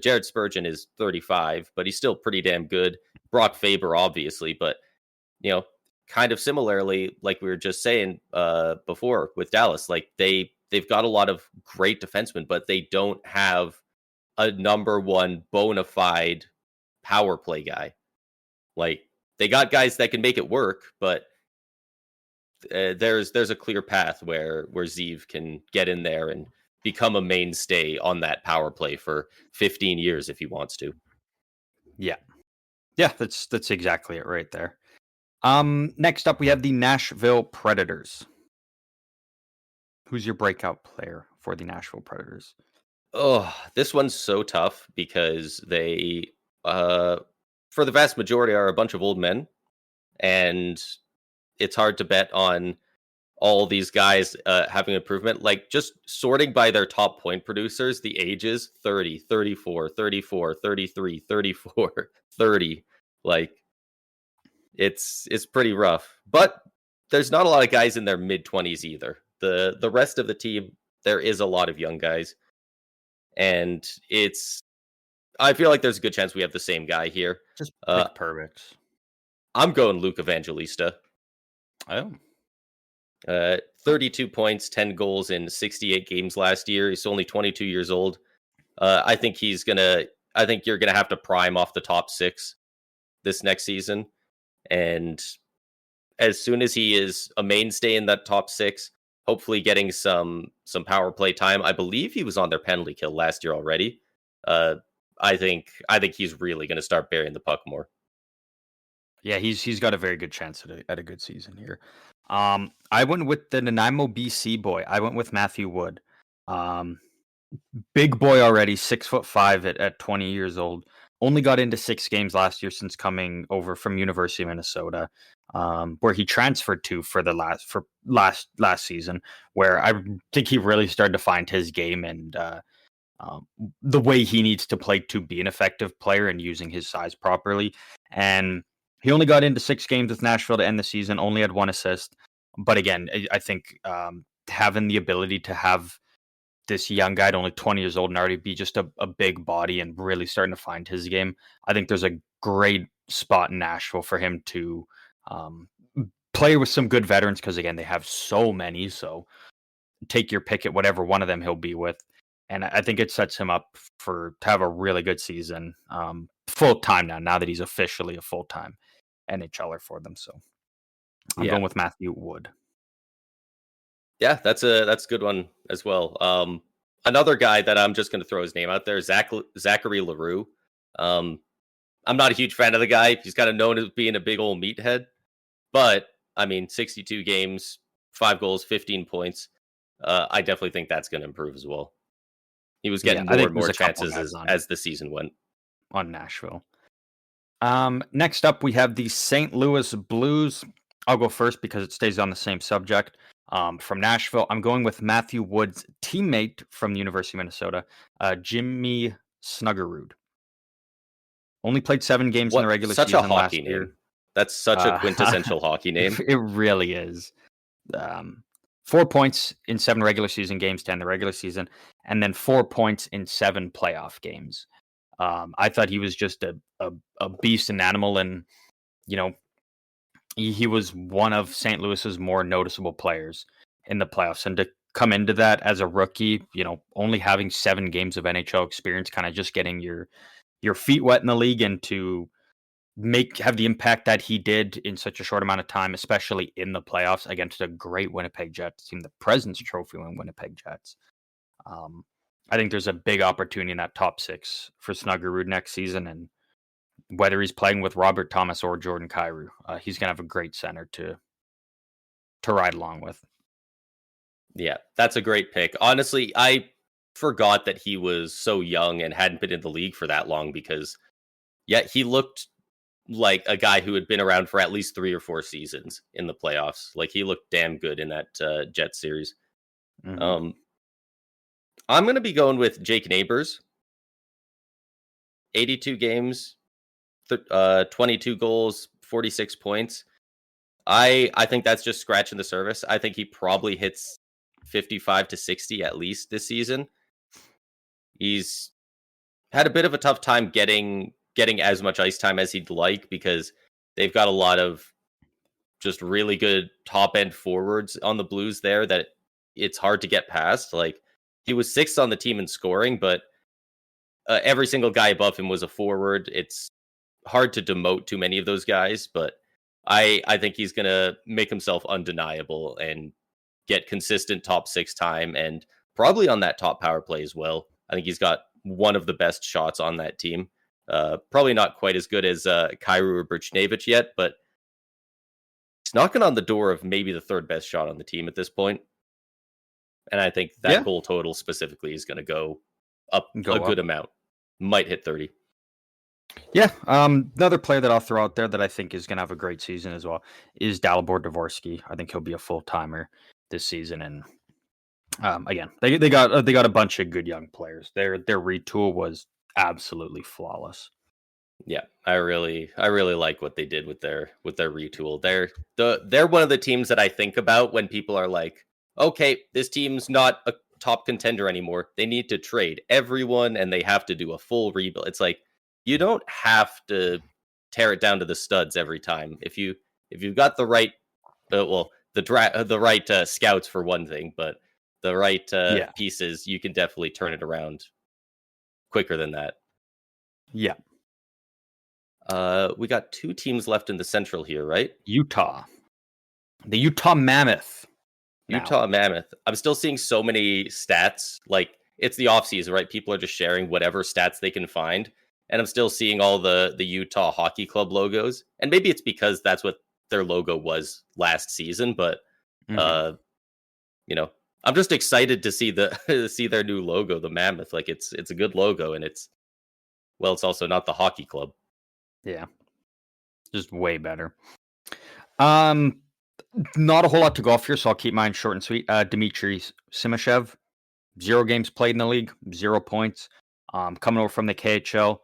Jared Spurgeon is 35, but he's still pretty damn good. Brock Faber, obviously, but you know, kind of similarly, like we were just saying before with Dallas, like they've got a lot of great defensemen, but they don't have a number one bona fide power play guy. Like they got guys that can make it work, but there's a clear path where Zeev can get in there and become a mainstay on that power play for 15 years if he wants to. Yeah, yeah, that's exactly it right there. Next up, we have the Nashville Predators. Who's your breakout player for the Nashville Predators? Oh, this one's so tough because they, for the vast majority, are a bunch of old men, and it's hard to bet on all these guys having improvement. Like just sorting by their top point producers, the ages 30, 34, 34, 33, 34, 30. Like it's pretty rough. But there's not a lot of guys in their mid 20s either. The rest of the team, there is a lot of young guys. And I feel like there's a good chance we have the same guy here. Just Uh, pick Perbix. I'm going Luke Evangelista. Oh, 32 points, 10 goals in 68 games last year. He's only 22 years old. I think I think you're gonna have to prime off the top 6 this next season, and as soon as he is a mainstay in that top 6, hopefully getting some power play time. I believe he was on their penalty kill last year already. Uh, I think he's really gonna start burying the puck more. yeah, he's got a very good chance at a good season here. I went with the Nanaimo, BC boy. I went with Matthew Wood. Um, Big boy already, 6'5" at 20 years old. Only got into 6 games last year since coming over from University of Minnesota, where he transferred to for the last season, where I think he really started to find his game and um, the way he needs to play to be an effective player and using his size properly. And he only got into 6 games with Nashville to end the season, only had 1 assist. But again, I think having the ability to have this young guy at only 20 years old and already be just a big body and really starting to find his game, I think there's a great spot in Nashville for him to um, play with some good veterans because, again, they have so many. So take your pick at whatever one of them he'll be with. And I think it sets him up to have a really good season full time now that he's officially a full time NHLer for them. So I'm Yeah, going with Matthew Wood. yeah, that's a good one as well. Another guy that I'm just gonna throw his name out there, Zachary Leroux. Um, I'm not a huge fan of the guy. He's kind of known as being a big old meathead, but I mean, 62 games, 5 goals, 15 points. I definitely think that's going to improve as well. He was Yeah, getting I more think and there's more a couple chances guys on as the season went. Nashville. Next up, we have the St. Louis Blues. I'll go first because it stays on the same subject. From Nashville, I'm going with Matthew Wood's teammate from the University of Minnesota, Jimmy Snuggerud. Only played 7 games in the What regular such a season last hockey name. year. That's such a quintessential hockey name. It really is. Um, 4 points in 7 regular season games to end the regular season, and then 4 points in 7 playoff games. I thought he was just a beast, an animal, and you know he was one of St. Louis's more noticeable players in the playoffs. And to come into that as a rookie, only having 7 games of NHL experience, kind of just getting your feet wet in the league, and to have the impact that he did in such a short amount of time, especially in the playoffs against a great Winnipeg Jets team, the President's Trophy win Winnipeg Jets. Um, I think there's a big opportunity in that top 6 for Snuggerud next season, and whether he's playing with Robert Thomas or Jordan Kyrou, he's gonna have a great center to ride along with. Yeah, that's a great pick. Honestly, I forgot that he was so young and hadn't been in the league for that long because, yeah, he looked like a guy who had been around for at least 3 or 4 seasons in the playoffs. Like he looked damn good in that Jet series. Hmm. Um, I'm going to be going with Jake Neighbors. 82 games, 22 goals, 46 points. I think that's just scratching the surface. I think he probably hits 55 to 60 at least this season. He's had a bit of a tough time getting as much ice time as he'd like because they've got a lot of just really good top end forwards on the Blues there that it's hard to get past. Like he was 6th on the team in scoring, but every single guy above him was a forward. It's hard to demote too many of those guys, but I think he's gonna make himself undeniable and get consistent top 6 time and probably on that top power play as well. I think he's got one of the best shots on that team. Probably not quite as good as Kyrou or Burchnevich yet, but he's knocking on the door of maybe the 3rd best shot on the team at this point. And I think that Yeah, goal total specifically is going to go up a go good up. amount. Might hit 30. Yeah, another player that I'll throw out there that I think is going to have a great season as well is Dalibor Dvorsky. I think he'll be a full timer this season, and again, they got a bunch of good young players. Their retool was absolutely flawless. Yeah, I really like what they did with their retool. They're one of the teams that I think about when people are like, okay, this team's not a top contender anymore. They need to trade everyone and they have to do a full rebuild. It's like you don't have to tear it down to the studs every time. If you've got the right, the right scouts for one thing, but the right Yeah. pieces, you can definitely turn it around quicker than that. Yeah. We got 2 teams left in the Central here, right? Utah. The Utah Mammoth. Now. Utah Mammoth. I'm still seeing so many stats. Like, it's the offseason, right? People are just sharing whatever stats they can find. And I'm still seeing all the Utah Hockey Club logos. And maybe it's because that's what their logo was last season, but Mhm. uh, you know, I'm just excited to see see their new logo, the Mammoth. Like, it's a good logo, and it's also not the hockey club. Yeah. Just way better. Um, not a whole lot to go off here, so I'll keep mine short and sweet. Dmitry Simashev, 0 games played in the league, 0 points. Coming over from the KHL,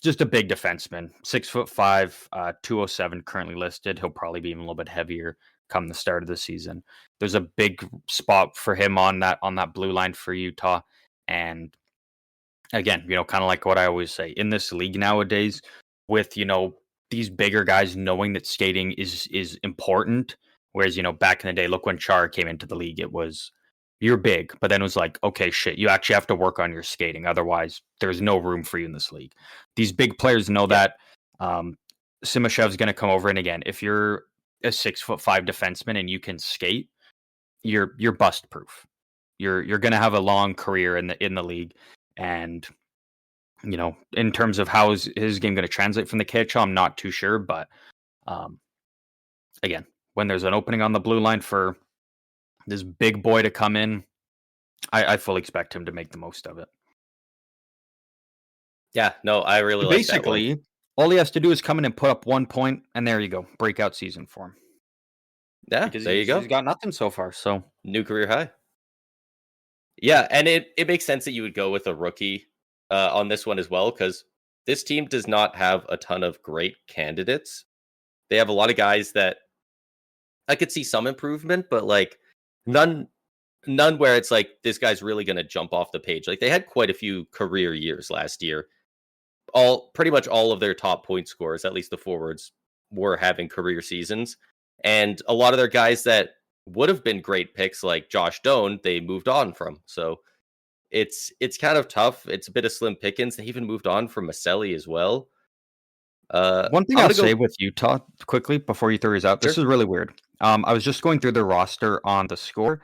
just a big defenseman, 6'5", 207 currently listed. He'll probably be even a little bit heavier come the start of the season. There's a big spot for him on that blue line for Utah, and again, kind of like what I always say in this league nowadays, with these bigger guys knowing that skating is important. Whereas back in the day, look when Char came into the league, it was you're big, but then it was like, okay, shit, you actually have to work on your skating, otherwise there's no room for you in this league. These big players know Yeah. that. Simashev's going to come over, and again, if you're a 6'5" defenseman and you can skate, you're bust proof. You're going to have a long career in the league. And in terms of how is his game going to translate from the KHL, I'm not too sure. But um, again, when there's an opening on the blue line for this big boy to come in, I fully expect him to make the most of it. Yeah, no, I really like that one. Basically, all he has to do is come in and put up 1 point, and there you go, breakout season for him. Yeah, Because there you he's go. got nothing so far. So New career high. Yeah, and it makes sense that you would go with a rookie on this one as well, because this team does not have a ton of great candidates. They have a lot of guys that I could see some improvement, but like none where it's like this guy's really going to jump off the page. Like, they had quite a few career years last year. Pretty much all of their top point scorers, at least the forwards, were having career seasons, and a lot of their guys that would have been great picks, like Josh Doan, they moved on from. So it's kind of tough. It's a bit of slim pickings. They even moved on from Maselli as well. one thing I'm I'll gonna say go. with Utah quickly before you throw yours out, this Sure. is really weird. I was just going through the roster on the score,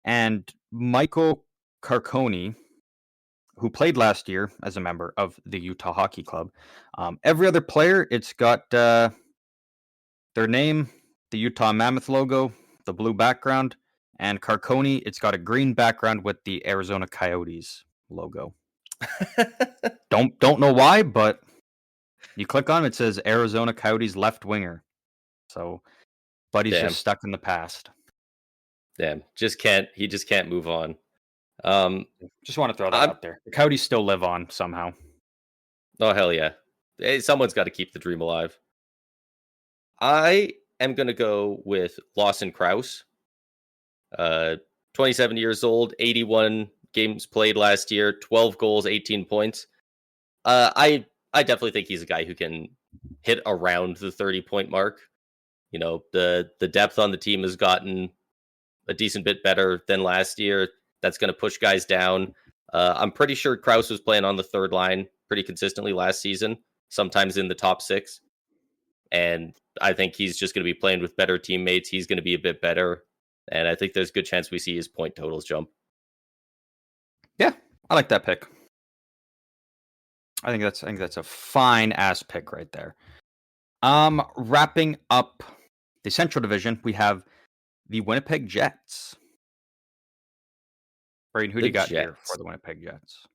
and Michael Carconi, who played last year as a member of the Utah Hockey Club, every other player, it's got their name, the Utah Mammoth logo, the blue background, and Carconi, it's got a green background with the Arizona Coyotes logo. Don't know why, but you click on it, it says Arizona Coyotes left winger. So, Buddy's Damn, just stuck in the past. damn. He just can't move on. Um, Just want to throw that I'm out there. The Coyotes still live on somehow. oh hell yeah. Hey, someone's got to keep the dream alive. I am gonna go with Lawson Krause. Uh, 27 years old, 81 games played last year, 12 goals, 18 points. I definitely think he's a guy who can hit around the 30-point mark. The depth on the team has gotten a decent bit better than last year. That's going to push guys down. I'm pretty sure Krause was playing on the third line pretty consistently last season, sometimes in the top 6. And I think he's just going to be playing with better teammates. He's going to be a bit better. And I think there's a good chance we see his point totals jump. Yeah, I like that pick. I think that's a fine ass pick right there. Wrapping up the Central Division, we have the Winnipeg Jets. Braden, who do The you got here for Jets. the Winnipeg Jets?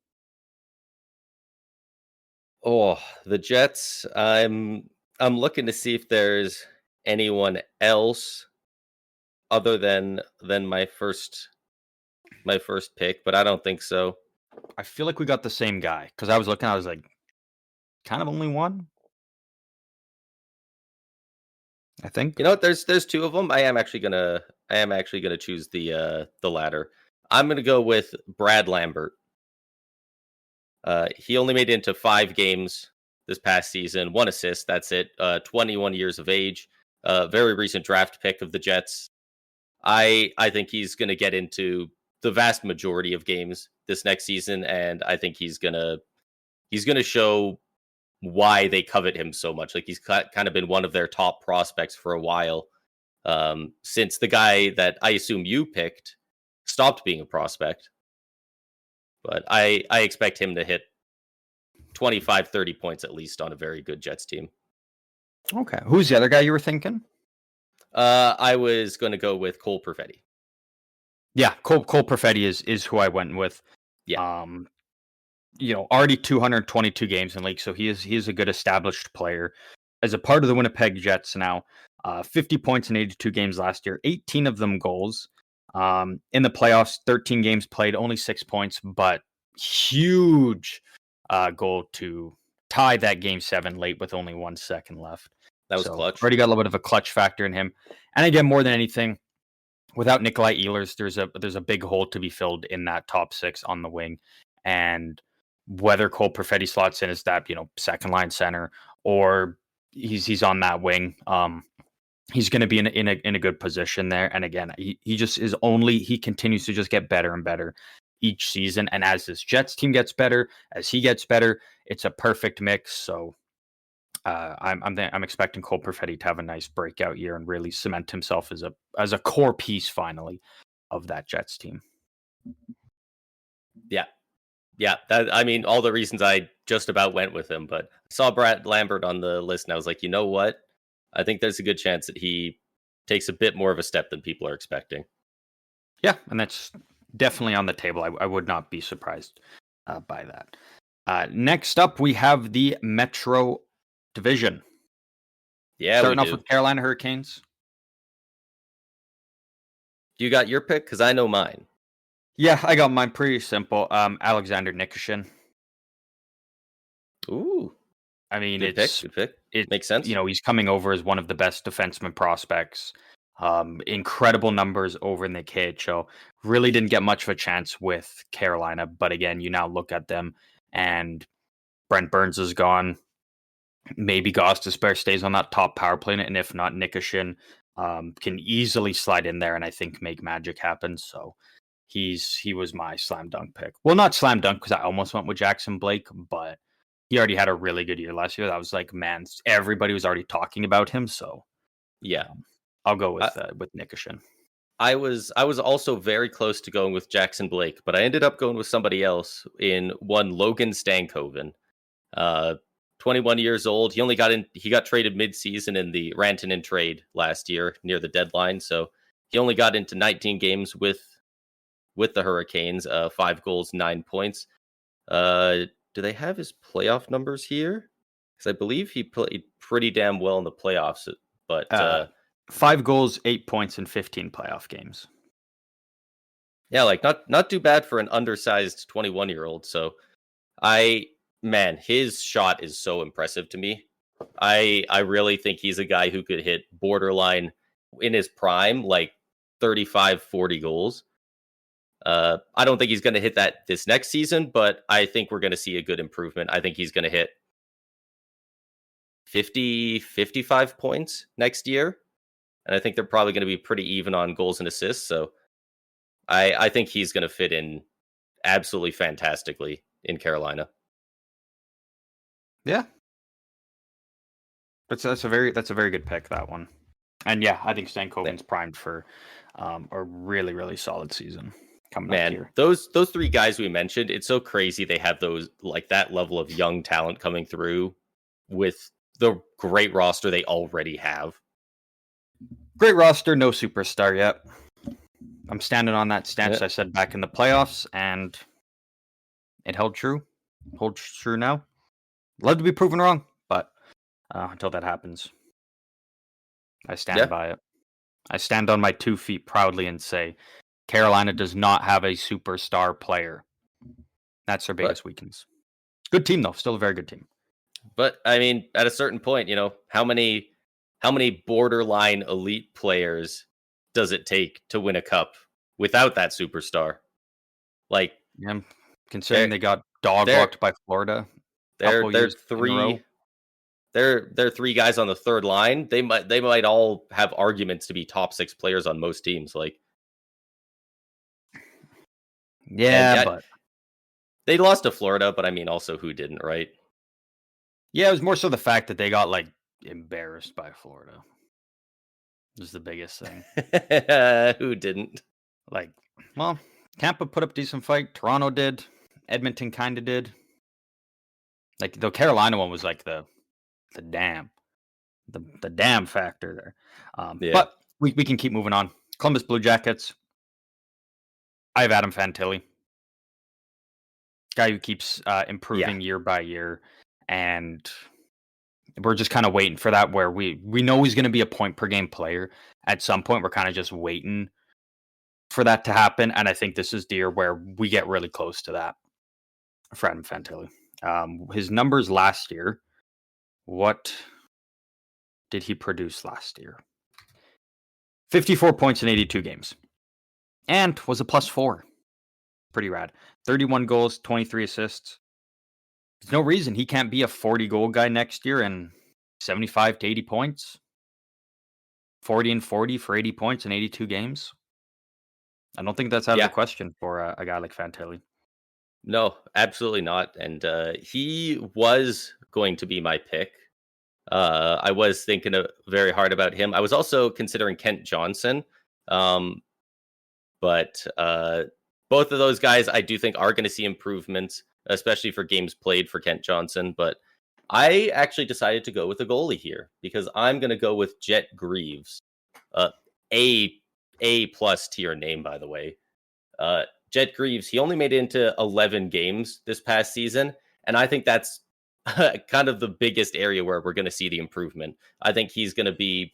Oh, the Jets. I'm looking to see if there's anyone else other than my first pick, but I don't think so. I feel like we got the same guy because I was looking. I was like, kind of only one. I think. You know what? There's 2 of them. I am actually gonna choose the latter. I'm gonna go with Brad Lambert. He only made it into 5 games this past season, 1 assist. That's it. 21 years of age. Very recent draft pick of the Jets. I think he's going to get into the vast majority of games this next season, and I think he's gonna show why they covet him so much. Like he's kind of been one of their top prospects for a while, since the guy that I assume you picked stopped being a prospect. But I expect him to hit 25, 30 points at least on a very good Jets team. Okay. Who's the other guy you were thinking? I was going to go with Cole Perfetti. Yeah, Cole Perfetti is who I went with. Yeah. Already 222 games in league, so he is a good established player. As a part of the Winnipeg Jets now, 50 points in 82 games last year, 18 of them goals. In the playoffs, 13 games played, only 6 points, but huge goal to tie that game 7 late with only 1 second left. That was clutch. Already got a little bit of a clutch factor in him. And again, more than anything, without Nikolai Ehlers, there's a big hole to be filled in that top 6 on the wing. And whether Cole Perfetti slots in as that, second line center, or he's on that wing, he's going to be in a good position there. And again, he continues to just get better and better each season. And as this Jets team gets better, as he gets better, it's a perfect mix. So I'm expecting Cole Perfetti to have a nice breakout year and really cement himself as a core piece finally of that Jets team. Yeah, all the reasons I just about went with him, but I saw Brad Lambert on the list, and I was like, you know what? I think there's a good chance that he takes a bit more of a step than people are expecting. Yeah, and that's definitely on the table. I would not be surprised by that. Next up, we have the Metro Division. Yeah, starting off with Carolina Hurricanes. You got your pick? Because I know mine. Yeah, I got mine pretty simple. Alexander Nikishin. Ooh. I mean, good pick. It makes sense. He's coming over as one of the best defenseman prospects. Incredible numbers over in the KHL. Really didn't get much of a chance with Carolina, but again, you now look at them and Brent Burns is gone. Maybe Gostisbehere stays on that top power play, and if not, Nikishin can easily slide in there and I think make magic happen. So he was my slam dunk pick. Well, not slam dunk because I almost went with Jackson Blake, but he already had a really good year last year. That was like, man, everybody was already talking about him. So yeah, I'll go with Nikishin. I was also very close to going with Jackson Blake, but I ended up going with somebody else in one Logan Stankoven. 21 years old. He got traded mid-season in the Rantanen trade last year near the deadline. So he only got into 19 games with the Hurricanes, 5 goals, 9 points. Do they have his playoff numbers here? Because I believe he played pretty damn well in the playoffs, but 5 goals, 8 points in 15 playoff games. Yeah, like not too bad for an undersized 21-year-old. So his shot is so impressive to me. I really think he's a guy who could hit borderline in his prime, like 35, 40 goals. I don't think he's going to hit that this next season, but I think we're going to see a good improvement. I think he's going to hit 50, 55 points next year. And I think they're probably going to be pretty even on goals and assists. So I think he's going to fit in absolutely fantastically in Carolina. Yeah. That's a very good pick, that one. And yeah, I think Stankoven's primed for a really, really solid season coming up here. Those 3 guys we mentioned, it's so crazy they have those, like, that level of young talent coming through with the great roster they already have. Great roster, no superstar yet. I'm standing on that stance I said back in the playoffs, and it held true. Holds true now. Love to be proven wrong, but until that happens, I stand by it. I stand on my 2 feet proudly and say, Carolina does not have a superstar player. That's their biggest weakness. Good team, though. Still a very good team. But, I mean, at a certain point, how many borderline elite players does it take to win a cup without that superstar? Like, considering they got dog walked by Florida. They're 3 They're three guys on the third line. They might all have arguments to be top 6 players on most teams. Like, and Yeah, but they lost to Florida, but I mean, also who didn't, right? yeah, it was more so the fact that they got like embarrassed by Florida. Was the biggest thing. Who didn't? Like, well, Tampa put up a decent fight. Toronto did. Edmonton kind of did. Like the Carolina one was like the damn the damn factor there. Yeah. But we can keep moving on. Columbus Blue Jackets. I have Adam Fantilli, guy who keeps improving year by year, and we're just kind of waiting for that. Where we know he's going to be a point per game player at some point. We're kind of just waiting for that to happen, and I think this is the year where we get really close to that for Adam Fantilli. His numbers last year. What did he produce last year? 54 points in 82 games. And was a +4. Pretty rad. 31 goals, 23 assists. There's no reason he can't be a 40-goal guy next year and 75 to 80 points. 40 and 40 for 80 points in 82 games. I don't think that's out of the question for a guy like Fantilli. No, absolutely not. And he was going to be my pick. I was thinking very hard about him. I was also considering Kent Johnson. But both of those guys, I do think, are going to see improvements, especially for games played for Kent Johnson. But I actually decided to go with a goalie here because I'm going to go with Jet Greaves. A plus tier name, by the way. Jet Greaves, he only made it into 11 games this past season. And I think that's kind of the biggest area where we're going to see the improvement. I think he's going to be,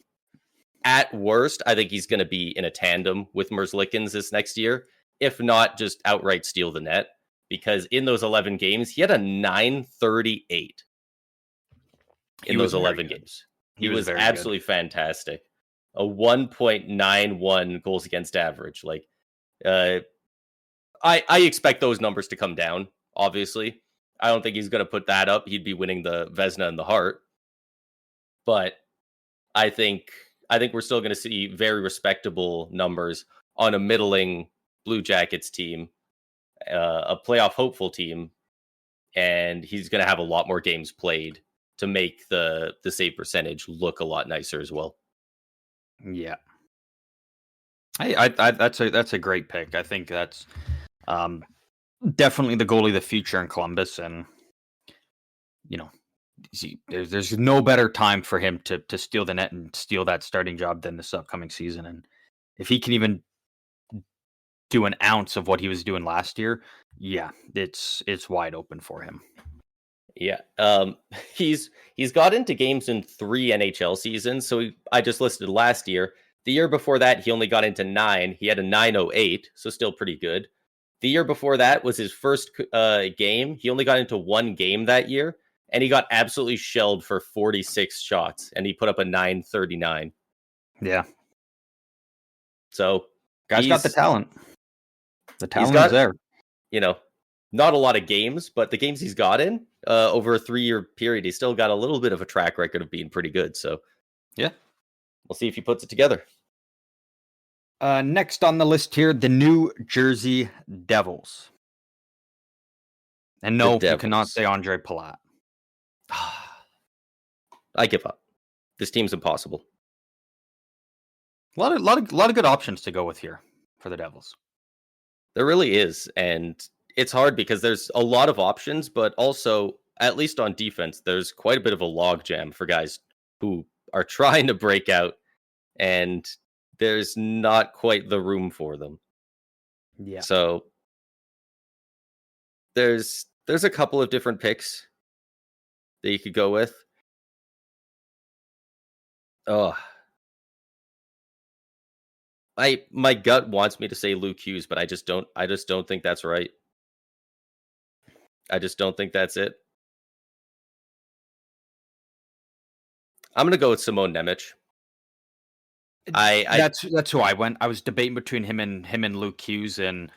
at worst, I think he's going to be in a tandem with Merzlikins this next year. If not, just outright steal the net. Because in those 11 games, he had a 938 in those 11 games. He was absolutely fantastic. A 1.91 goals against average. Like, I expect those numbers to come down, obviously. I don't think he's going to put that up. He'd be winning the Vezina and the Hart. But I think we're still going to see very respectable numbers on a middling Blue Jackets team, a playoff hopeful team, and he's going to have a lot more games played to make the save percentage look a lot nicer as well. Yeah, I that's a great pick. I think that's definitely the goalie of the future in Columbus, and you know, there's no better time for him to steal the net and steal that starting job than this upcoming season. And if he can even do an ounce of what he was doing last year, yeah, it's wide open for him. Yeah, he's got into games in 3 NHL seasons. So I just listed last year. The year before that, he only got into 9. He had a 908, so still pretty good. The year before that was his first game. He only got into 1 game that year, and he got absolutely shelled for 46 shots, and he put up a 939. Yeah. So guy's got the talent. The talent is there. You know, not a lot of games, but the games he's got in over a 3-year period, he's still got a little bit of a track record of being pretty good. So, yeah, we'll see if he puts it together. Next on the list here, the New Jersey Devils. And no, you cannot say Andre Palat. I give up. This team's impossible. A lot of good options to go with here for the Devils. There really is, and it's hard because there's a lot of options, but also, at least on defense, there's quite a bit of a logjam for guys who are trying to break out, and there's not quite the room for them. Yeah. So there's a couple of different picks that you could go with. Oh, my gut wants me to say Luke Hughes, but I just don't think that's right. I just don't think that's it. I'm gonna go with Simon Nemec. That's who I went. I was debating between him and Luke Hughes, and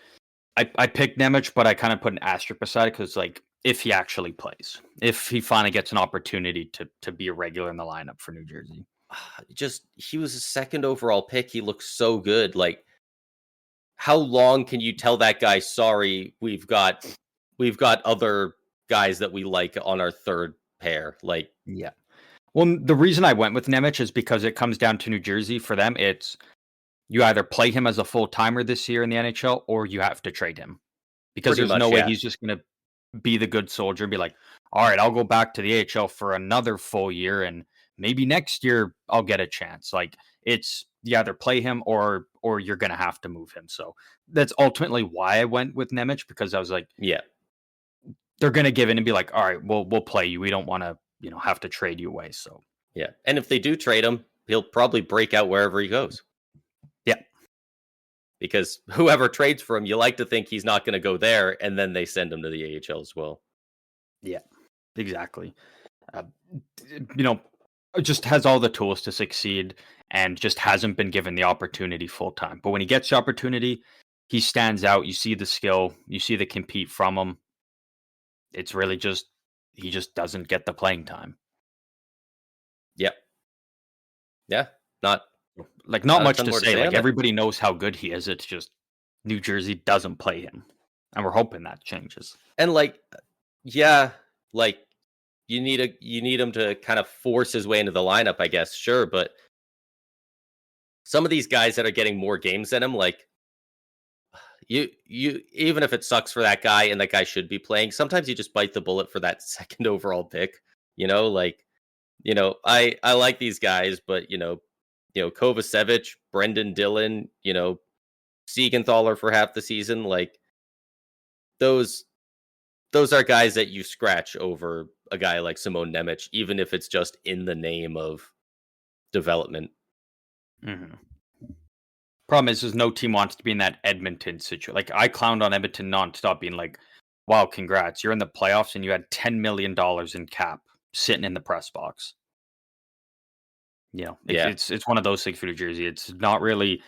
I picked Nemec, but I kind of put an asterisk beside it because like if he actually plays, if he finally gets an opportunity to be a regular in the lineup for New Jersey. Just he was a second overall pick. He looks so good. Like, how long can you tell that guy, sorry, we've got other guys that we like on our third pair? Like, Yeah. Well, the reason I went with Nemec is because it comes down to New Jersey. For them, it's you either play him as a full timer this year in the NHL or you have to trade him because pretty there's no much, way yeah. he's just going to be the good soldier and be like, all right, I'll go back to the AHL for another full year and maybe next year I'll get a chance. Like it's you either play him or you're going to have to move him. So that's ultimately why I went with Nemec because I was like, Yeah. they're going to give in and be like, all right, we'll play you. We don't want to, have to trade you away. So Yeah. And if they do trade him, he'll probably break out wherever he goes. yeah. Because whoever trades for him, you like to think he's not going to go there, and then they send him to the AHL as well. Yeah, exactly. Uh, you know, just has all the tools to succeed and just hasn't been given the opportunity full time. But when he gets the opportunity, he stands out. You see the skill, you see the compete from him. It's really just he just doesn't get the playing time. Yep. Yeah. Not Not not a much ton to more to say. say Like on it. everybody knows how good he is. It's just New Jersey doesn't play him. And we're hoping that changes. And like, yeah, like you need him to kind of force his way into the lineup, I guess. Sure, but some of these guys that are getting more games than him, like you even if it sucks for that guy and that guy should be playing, sometimes you just bite the bullet for that second overall pick. Like, I like these guys, but Kovacevic, Brendan Dillon, Siegenthaler for half the season, like those those are guys that you scratch over a guy like Simone Nemec, even if it's just in the name of development. Mm-hmm. Problem is no team wants to be in that Edmonton situation. Like I clowned on Edmonton nonstop, being like, "Wow, congrats! You're in the playoffs and you had $10 million in cap sitting in the press box." Yeah, It's one of those things for New Jersey. It's not really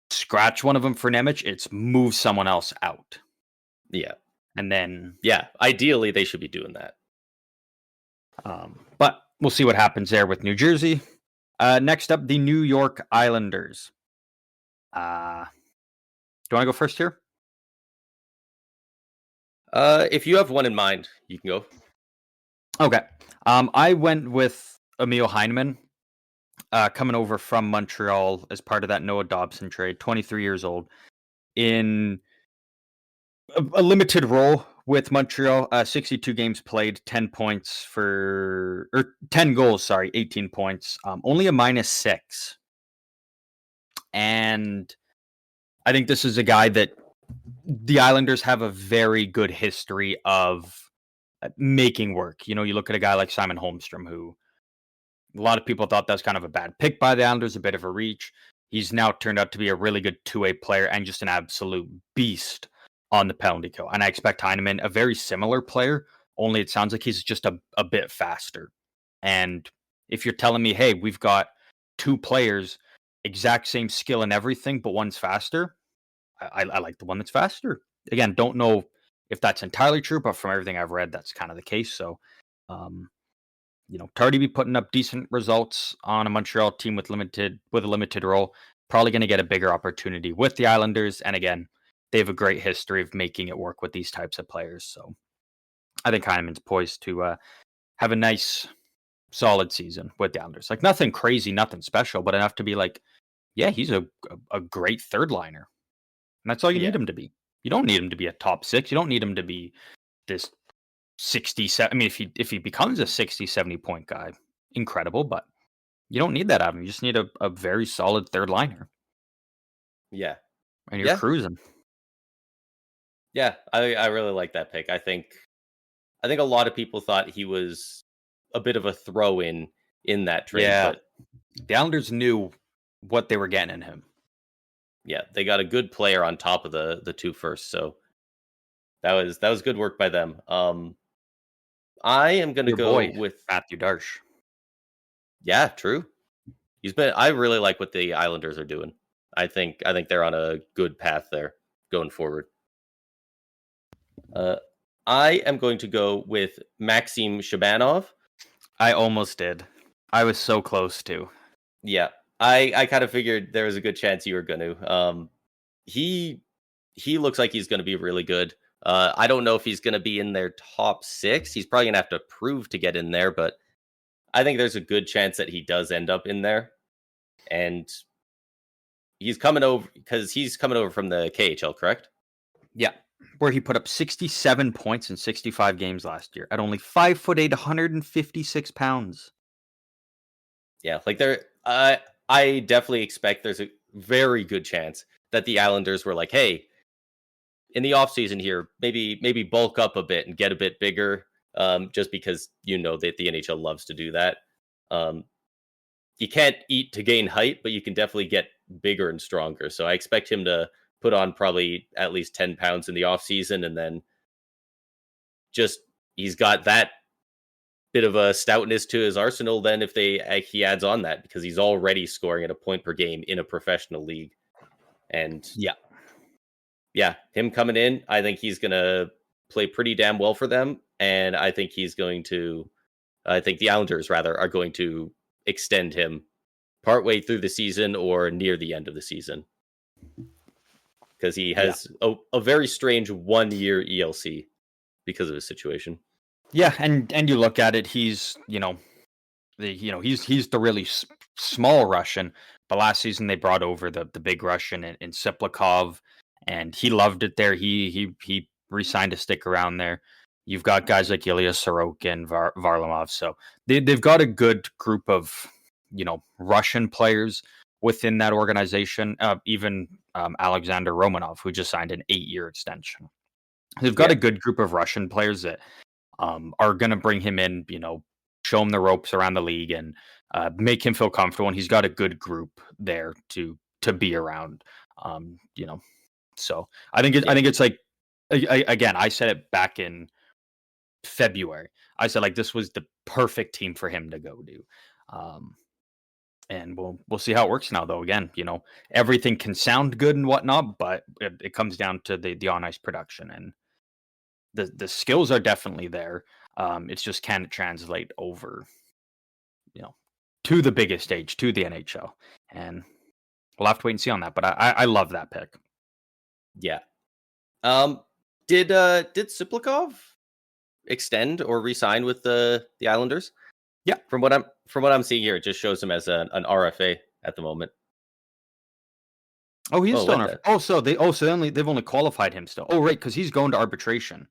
scratch one of them for Nemec. It's move someone else out, yeah, and then. yeah. Ideally, they should be doing that. But we'll see what happens there with New Jersey. Next up, the New York Islanders. Do you want to go first here? If you have one in mind, you can go. Okay. I went with Emil Heineman, coming over from Montreal as part of that Noah Dobson trade. 23 years old, in a limited role with Montreal. 62 games played, 10 points or 10 goals. Sorry, 18 points. Only a -6, and I think this is a guy that the Islanders have a very good history of making work. You look at a guy like Simon Holmstrom, who a lot of people thought that was kind of a bad pick by the Islanders, a bit of a reach. He's now turned out to be a really good two-way player and just an absolute beast on the penalty kill. And I expect Heineman, a very similar player, only it sounds like he's just a bit faster. And if you're telling me, hey, we've got two players, exact same skill and everything, but one's faster, I like the one that's faster. Again, don't know if that's entirely true, but from everything I've read, that's kind of the case. So, Tardy be putting up decent results on a Montreal team with a limited role. Probably going to get a bigger opportunity with the Islanders. And again, they have a great history of making it work with these types of players. So I think Heineman's poised to have a nice, solid season with the Islanders. Like nothing crazy, nothing special, but enough to be like, yeah, he's a great third liner. And that's all you need Yeah, him to be. You don't need him to be a top six. You don't need him to be this 67. I mean, if he becomes a 60, 70 point guy, incredible, but you don't need that out of him. You just need a very solid third liner, yeah, and you're yeah, cruising. yeah. I really like that pick. I think a lot of people thought he was a bit of a throw in that trade, Yeah. but The Islanders knew what they were getting in him. yeah, they got a good player on top of the two first, so that was good work by them. I am gonna Your go boy, with Matthew Darsh. yeah, true. I really like what the Islanders are doing. I think they're on a good path there going forward. Uh, I am going to go with Maxim Shabanov. I almost did. I was so close to. Yeah, I kind of figured there was a good chance you were going to. He he looks like he's going to be really good. I don't know if he's going to be in their top 6. He's probably going to have to prove to get in there, but I think there's a good chance that he does end up in there. And he's coming over from the KHL, correct? Yeah. Where he put up 67 points in 65 games last year at only 5'8", 156 pounds. Yeah, like I definitely expect there's a very good chance that the Islanders were like, hey, in the offseason here, maybe bulk up a bit and get a bit bigger, just because you know that the NHL loves to do that. Um, you can't eat to gain height, but you can definitely get bigger and stronger. So I expect him to put on probably at least 10 pounds in the offseason, and then just he's got that bit of a stoutness to his arsenal then if he adds on that, because he's already scoring at a point per game in a professional league. And Yeah. yeah, him coming in, I think he's going to play pretty damn well for them. And I think I think the Islanders rather are going to extend him partway through the season or near the end of the season, because he Yeah. has a very strange 1-year ELC because of his situation. Yeah, and you look at it, he's he's the really small Russian. But last season they brought over the big Russian in Siplikov, and he loved it there. He re-signed to stick around there. You've got guys like Ilya Sorokin, Varlamov, so they've got a good group of Russian players within that organization. Even Alexander Romanov, who just signed an 8-year extension. They've got Yeah. a good group of Russian players that are going to bring him in, show him the ropes around the league and make him feel comfortable. And he's got a good group there to be around. So I think I think it's like again, I said it back in February. I said like this was the perfect team for him to go to. And we'll see how it works now. Though again, everything can sound good and whatnot, but it comes down to the on ice production, and the skills are definitely there. It's just can it translate over, to the biggest stage, to the NHL, and we'll have to wait and see on that. But I love that pick. Yeah. Did Siplikov extend or re-sign with the Islanders? Yeah. From what I'm seeing here, it just shows him as an RFA at the moment. Oh, he's still what on. Oh, so they've only qualified him still. Oh, right, because he's going to arbitration.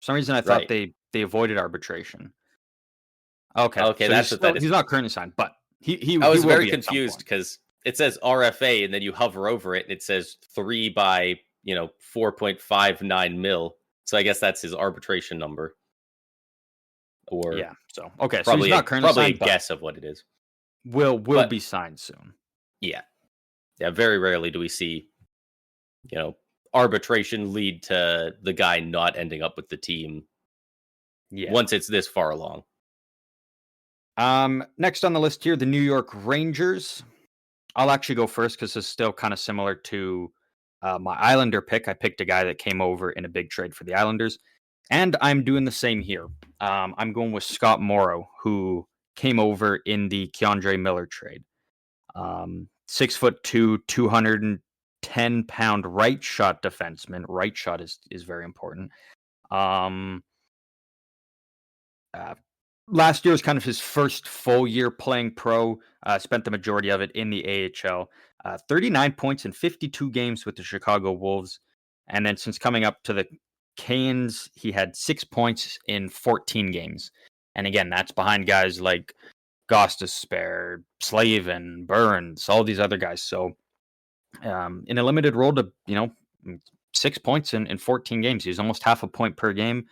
For some reason, I thought Right. they avoided arbitration. Okay, Okay, so that's what that is. he's not currently signed, but he I was will very be at some confused point. because it says RFA and then you hover over it and it says 3 by 4.59 mil. So I guess that's his arbitration number, or Yeah. So okay, so he's probably not currently probably a signed, but guess of what it is. will But be signed soon. yeah, very rarely do we see arbitration lead to the guy not ending up with the team Yeah. once it's this far along. Next on the list here, the New York Rangers. I'll actually go first because it's still kind of similar to my Islander pick. I picked a guy that came over in a big trade for the Islanders, and I'm doing the same here. I'm going with Scott Morrow, who came over in the Keandre Miller trade. 6'2", 210-pound right shot defenseman. Right shot is very important. Last year was kind of his first full year playing pro. Spent the majority of it in the AHL. 39 points in 52 games with the Chicago Wolves. And then since coming up to the Canes, he had 6 points in 14 games. And again, that's behind guys like Gostisbehere, Slavin, Burns, all these other guys. So in a limited role to, 6 points in 14 games. He's almost half a point per game.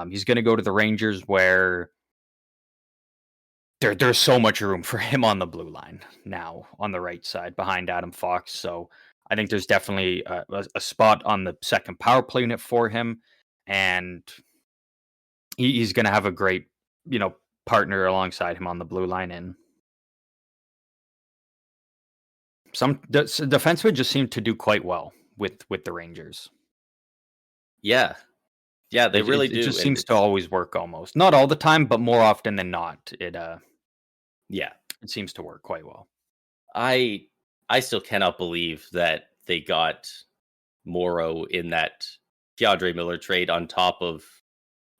He's going to go to the Rangers where there's so much room for him on the blue line now on the right side behind Adam Fox. So I think there's definitely a spot on the second power play unit for him. And he's going to have a great, partner alongside him on the blue line. And some defensemen just seem to do quite well with the Rangers. Yeah. Yeah, they really It do, just and seems to it's always work almost. Not all the time, but more often than not, yeah. it seems to work quite well. I I still cannot believe that they got Morrow in that Keandre Miller trade on top of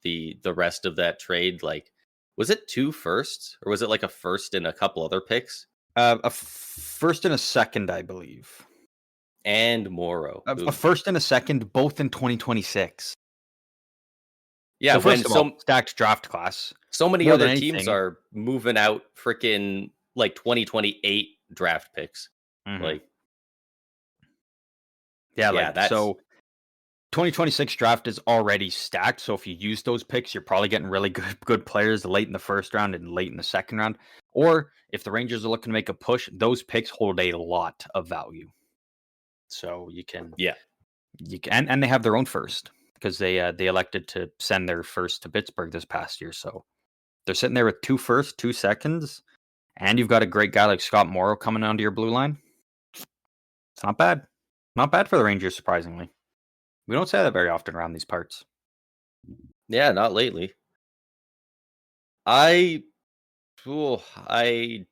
the rest of that trade. Like, was it 2 firsts or was it like a first and a couple other picks A first and a second, I believe. and Morrow? A first and a second, both in 2026. Yeah, So when first of all, so stacked draft class. so many More than other teams anything. are moving out freaking like 2028 draft picks. Mhm. Like, Yeah, yeah, like that's so 2026 draft is already stacked. So if you use those picks, you're probably getting really good players late in the first round and late in the second round. Or if the Rangers are looking to make a push, those picks hold a lot of value. So yeah. you can and they have their own first because they elected to send their first to Pittsburgh this past year. So they're sitting there with 2 firsts, 2 seconds, and you've got a great guy like Scott Morrow coming onto your blue line. It's not bad. Not bad for the Rangers, surprisingly. We don't say that very often around these parts. Yeah, not lately. I ooh, I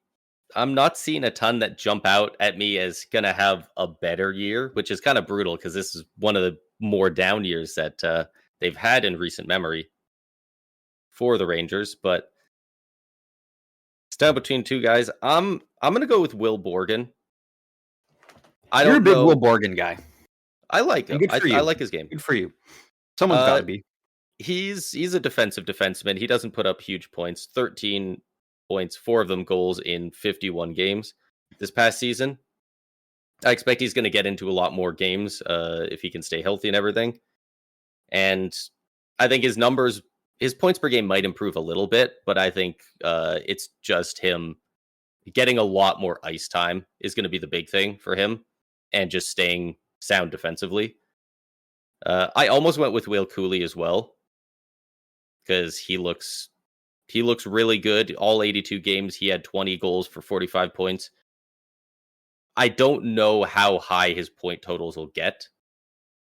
I'm not seeing a ton that jump out at me as gonna have a better year, which is kind of brutal because this is one of the more down years that they've had in recent memory for the Rangers. But it's down between two guys. I'm gonna go with Will Borgen. I You're a don't big Will know. Borgen guy, I like and him. good for I you. like his game. Good for you. Someone's got Uh, to be. he's a defensive defenseman. He doesn't put up huge points. 13 points, 4 of them goals in 51 games this past season. I expect he's going to get into a lot more games if he can stay healthy and everything. And I think his points per game might improve a little bit, but I think it's just him getting a lot more ice time is going to be the big thing for him, and just staying sound defensively. I almost went with Will Cooley as well because he looks really good. All 82 games, he had 20 goals for 45 points. I don't know how high his point totals will get.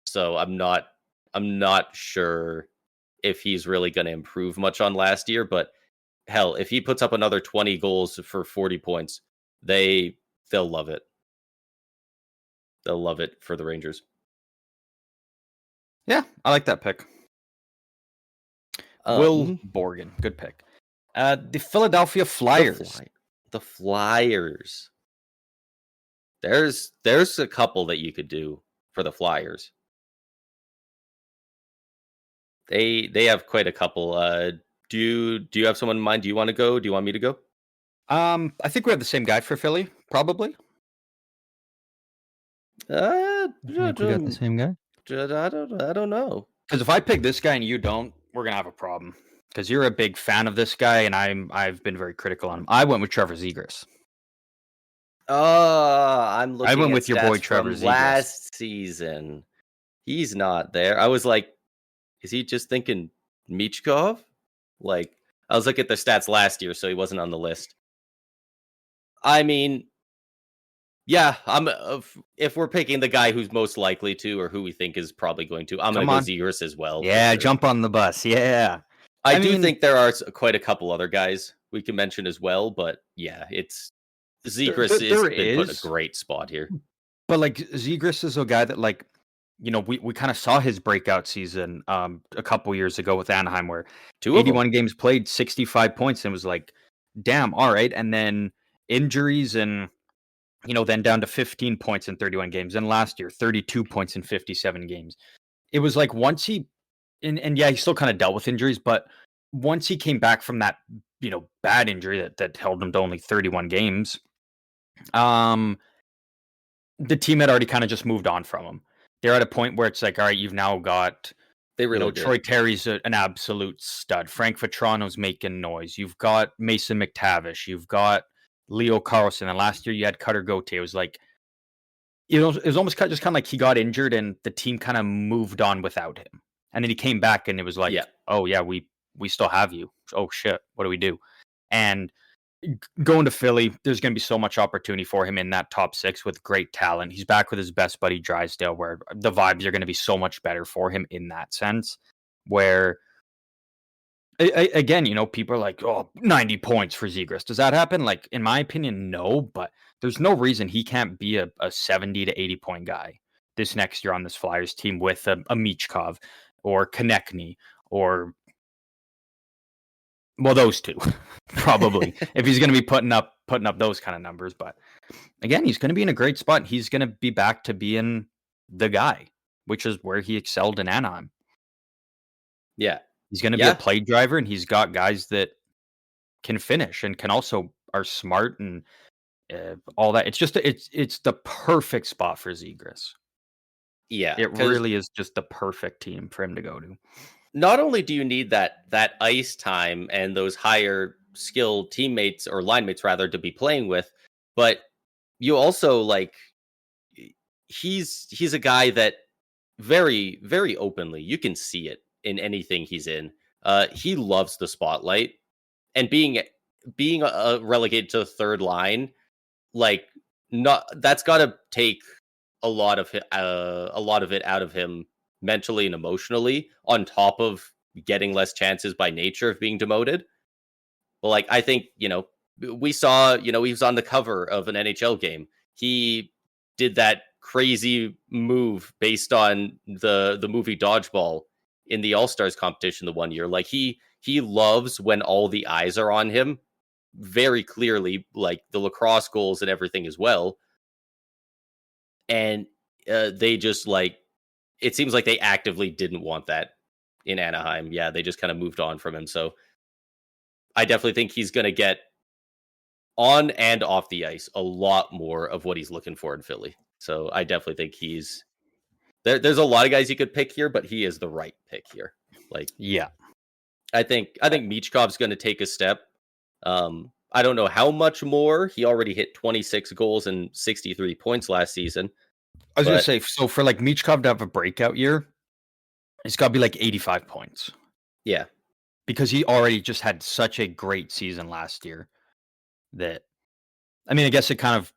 So I'm not sure if he's really going to improve much on last year, but hell, if he puts up another 20 goals for 40 points, they they'll love it. They'll love it for the Rangers. Yeah, I like that pick. Will Mhm. Borgen, good pick. The Philadelphia the Flyers. Fly- the Flyers. There's a couple that you could do for the Flyers. They have quite a couple. Do you have someone in mind? Do you want to go? Do you want me to go? I think we have the same guy for Philly, probably. I I think we got the same guy. don't know. Because if I pick this guy and you don't, we're gonna have a problem. Because you're a big fan of this guy, and I've been very critical on him. I went with Trevor Zegras. I'm I looking went at with your boy stats Trevor from Zegras. last season. He's not there. I was like, is he just thinking Michkov? Like, I was looking at the stats last year, so he wasn't on the list. I mean, yeah, if we're picking the guy who's most likely to, or who we think is probably going to, I'm gonna Come go on. Zegers as well for Yeah, sure. jump on the bus. Yeah. I I do mean, think there are quite a couple other guys we can mention as well, but yeah, it's Zegers has there been put in a is, great spot here. but like Zegras is a guy that like we kind of saw his breakout season a couple years ago with Anaheim where Two of them. 81 games played, 65 points, and was like, damn, all right. And then injuries and then down to 15 points in 31 games. And last year, 32 points in 57 games. It was like once he and yeah, he still kind of dealt with injuries, but once he came back from that, bad injury that held him to only 31 games, um, the team had already kind of just moved on from him. They're at a point where it's like, all right, you've now got, They really did. Troy Terry's an absolute stud. Frank Vetrano's making noise. You've got Mason McTavish. You've got Leo Carlson. And last year you had Cutter Gauthier. It was like, it was almost just kind of like he got injured and the team kind of moved on without him. And then he came back and it was like, Yeah. oh yeah, we still have you. Oh shit, what do we do? And going to Philly, there's going to be so much opportunity for him in that top 6 with great talent. He's back with his best buddy Drysdale, where the vibes are going to be so much better for him in that sense. where again, people are like, oh, 90 points for Zegras. Does that happen? Like, in my opinion, no, but there's no reason he can't be a 70 to 80 point guy this next year on this Flyers team with a Michkov or Konechny or, well, those two, probably, if he's going to be putting up those kind of numbers. But again, he's going to be in a great spot. He's going to be back to being the guy, which is where he excelled in Anaheim. Yeah. He's going to be a play driver, and he's got guys that can finish and can also are smart and all that. It's just it's the perfect spot for Zegras. Yeah, It really is just the perfect team for him to go to. Not only do you need that ice time and those higher skill teammates or line mates rather to be playing with, but you also like he's a guy that very, very openly, you can see it in anything he's in. He loves the spotlight, and being relegated to the third line, like, not that's got to take a lot of it out of him mentally and emotionally, on top of getting less chances by nature of being demoted. But like, I think, we saw, he was on the cover of an NHL game. He did that crazy move based on the movie Dodgeball in the All-Stars competition the one year. Like, he loves when all the eyes are on him, very clearly, like the lacrosse goals and everything as well. And they just, like, it seems like they actively didn't want that in Anaheim. Yeah, they just kind of moved on from him. So I definitely think he's going to get on and off the ice a lot more of what he's looking for in Philly. So I definitely think he's there's a lot of guys you could pick here, but he is the right pick here. Like, yeah, I think Michkov's going to take a step. I don't know how much more. He already hit 26 goals and 63 points last season. I was going to say, so for like Michkov to have a breakout year, it's got to be like 85 points. Yeah. Because he already just had such a great season last year that, I mean, I guess it kind of,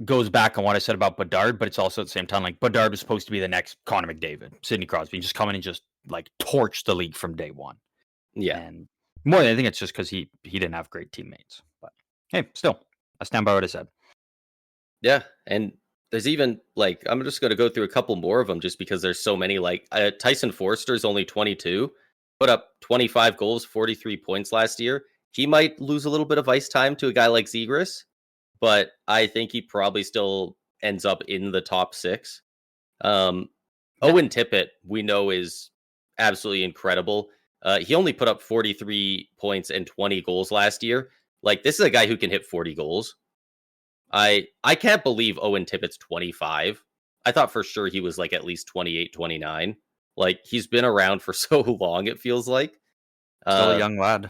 goes back on what I said about Bedard, but it's also at the same time, like, Bedard was supposed to be the next Connor McDavid, Sidney Crosby, just come in and just, like, torch the league from day one. Yeah. And more than anything, it's just because he didn't have great teammates. But hey, still, I stand by what I said. Yeah, and there's even, like, I'm just going to go through a couple more of them just because there's so many. Like, Tyson Forster's only 22, put up 25 goals, 43 points last year. He might lose a little bit of ice time to a guy like Zegras, but I think he probably still ends up in the top 6. Owen Tippett, we know, is absolutely incredible. He only put up 43 points and 20 goals last year. Like, this is a guy who can hit 40 goals. I can't believe Owen Tippett's 25. I thought for sure he was like at least 28, 29. Like, he's been around for so long, it feels like. Still a young lad.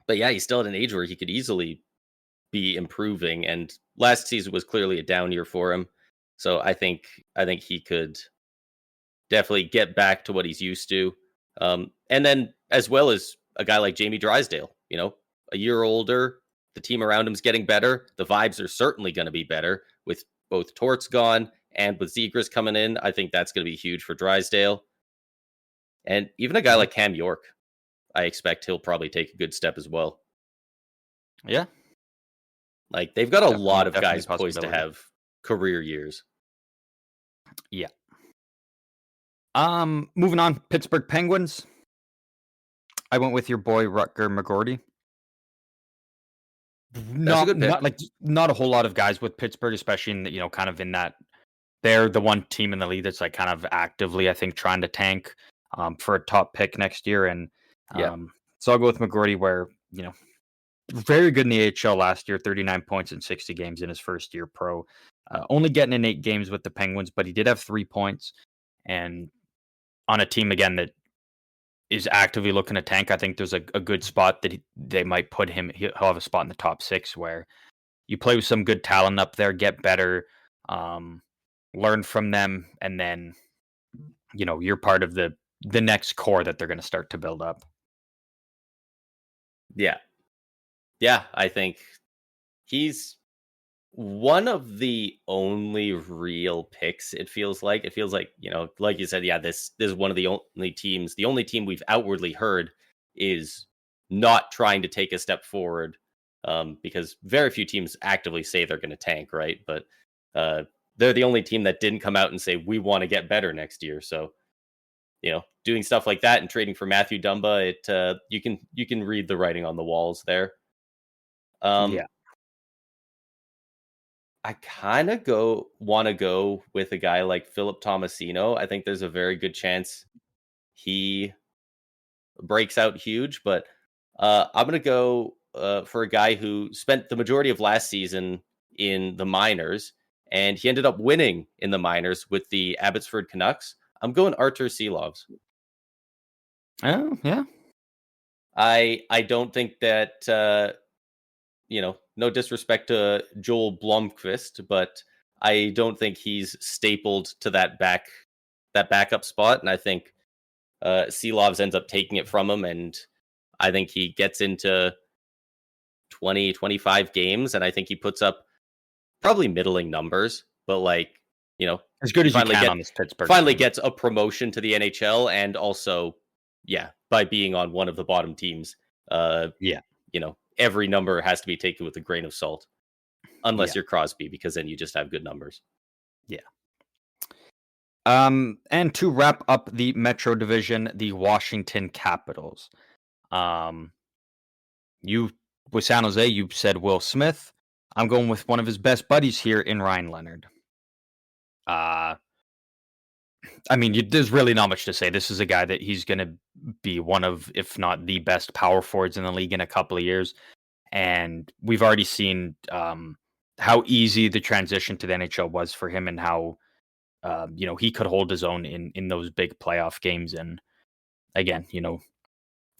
But yeah, he's still at an age where he could easily be improving, and last season was clearly a down year for him. So I think he could definitely get back to what he's used to. And then, as well as a guy like Jamie Drysdale, a year older, the team around him's getting better. The vibes are certainly going to be better with both Torts gone and with Zegras coming in. I think that's going to be huge for Drysdale. And even a guy like Cam York, I expect he'll probably take a good step as well. Yeah. Like, they've got a lot of guys poised to have career years. Yeah. Moving on, Pittsburgh Penguins. I went with your boy Rutger McGroarty. Not a whole lot of guys with Pittsburgh, especially in kind of in that they're the one team in the league that's like kind of actively, I think, trying to tank for a top pick next year. And so I'll go with McGroarty, where very good in the AHL last year, 39 points in 60 games in his first year pro. Only getting in 8 games with the Penguins, but he did have 3 points. And on a team, again, that is actively looking to tank, I think there's a good spot that they might put him. He'll have a spot in the top 6 where you play with some good talent up there, get better, learn from them, and then you're part of the next core that they're going to start to build up. Yeah, I think he's one of the only real picks. It feels like, like you said, yeah, this is one of the only teams. The only team we've outwardly heard is not trying to take a step forward, because very few teams actively say they're going to tank, right? But uh, they're the only team that didn't come out and say we want to get better next year. So doing stuff like that and trading for Matthew Dumba, you can read the writing on the walls there. Um, Yeah. I kind of go want to go with a guy like Philip Tomasino. I think there's a very good chance he breaks out huge, but I'm going to go for a guy who spent the majority of last season in the minors, and he ended up winning in the minors with the Abbotsford Canucks. I'm going Artur Silovs. Oh, yeah. I don't think that no disrespect to Joel Blomqvist, but I don't think he's stapled to that backup spot, and I think Seelovs ends up taking it from him, and I think he gets into 20, 25 games, and I think he puts up probably middling numbers, but As good he as you can on this Pittsburgh finally team. gets a promotion to the NHL, and also, yeah, by being on one of the bottom teams, uh, Yeah. every number has to be taken with a grain of salt, unless Yeah. you're Crosby, because then you just have good numbers. Yeah. And to wrap up the Metro Division, the Washington Capitals. Um, you with San Jose, you said Will Smith. I'm going with one of his best buddies here in Ryan Leonard. Uh, I mean, there's really not much to say. This is a guy that he's going to be one of, if not the best power forwards in the league in a couple of years. And we've already seen how easy the transition to the NHL was for him, and how he could hold his own in those big playoff games. And again,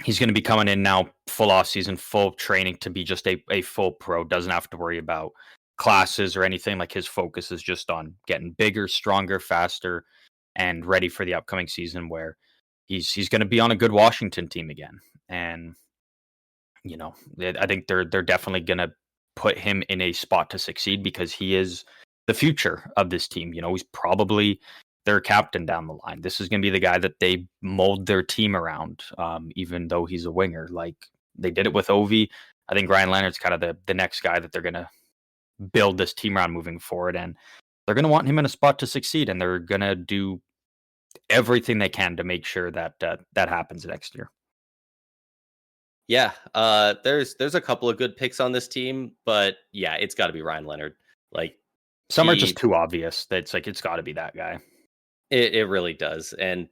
he's going to be coming in now full off season, full training to be just a full pro. Doesn't have to worry about classes or anything. Like, his focus is just on getting bigger, stronger, faster, and ready for the upcoming season, where he's going to be on a good Washington team again. And I think they're definitely going to put him in a spot to succeed, because he is the future of this team. He's probably their captain down the line. This is going to be the guy that they mold their team around, even though he's a winger. Like they did it with Ovi. I think Ryan Leonard's kind of the next guy that they're going to build this team around moving forward. And they're going to want him in a spot to succeed. And they're going to do everything they can to make sure that that happens next year. Yeah, there's a couple of good picks on this team, but yeah, it's got to be Ryan Leonard. Like Some are just too obvious. That's like, it's got to be that guy. it really does. And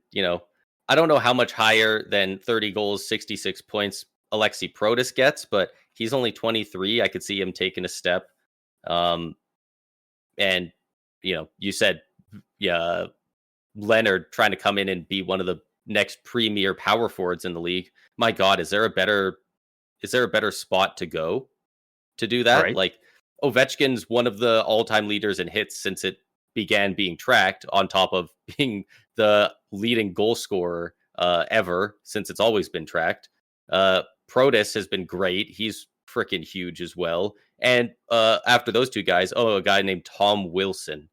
I don't know how much higher than 30 goals, 66 points Alexi Protas gets, but he's only 23. I could see him taking a step. And you said, yeah, Leonard trying to come in and be one of the next premier power forwards in the league. My God, is there a better spot to go to do that? Right. Like Ovechkin's one of the all-time leaders in hits since it began being tracked, on top of being the leading goal scorer ever since it's always been tracked. Protas has been great. He's freaking huge as well. And after those two guys, a guy named Tom Wilson,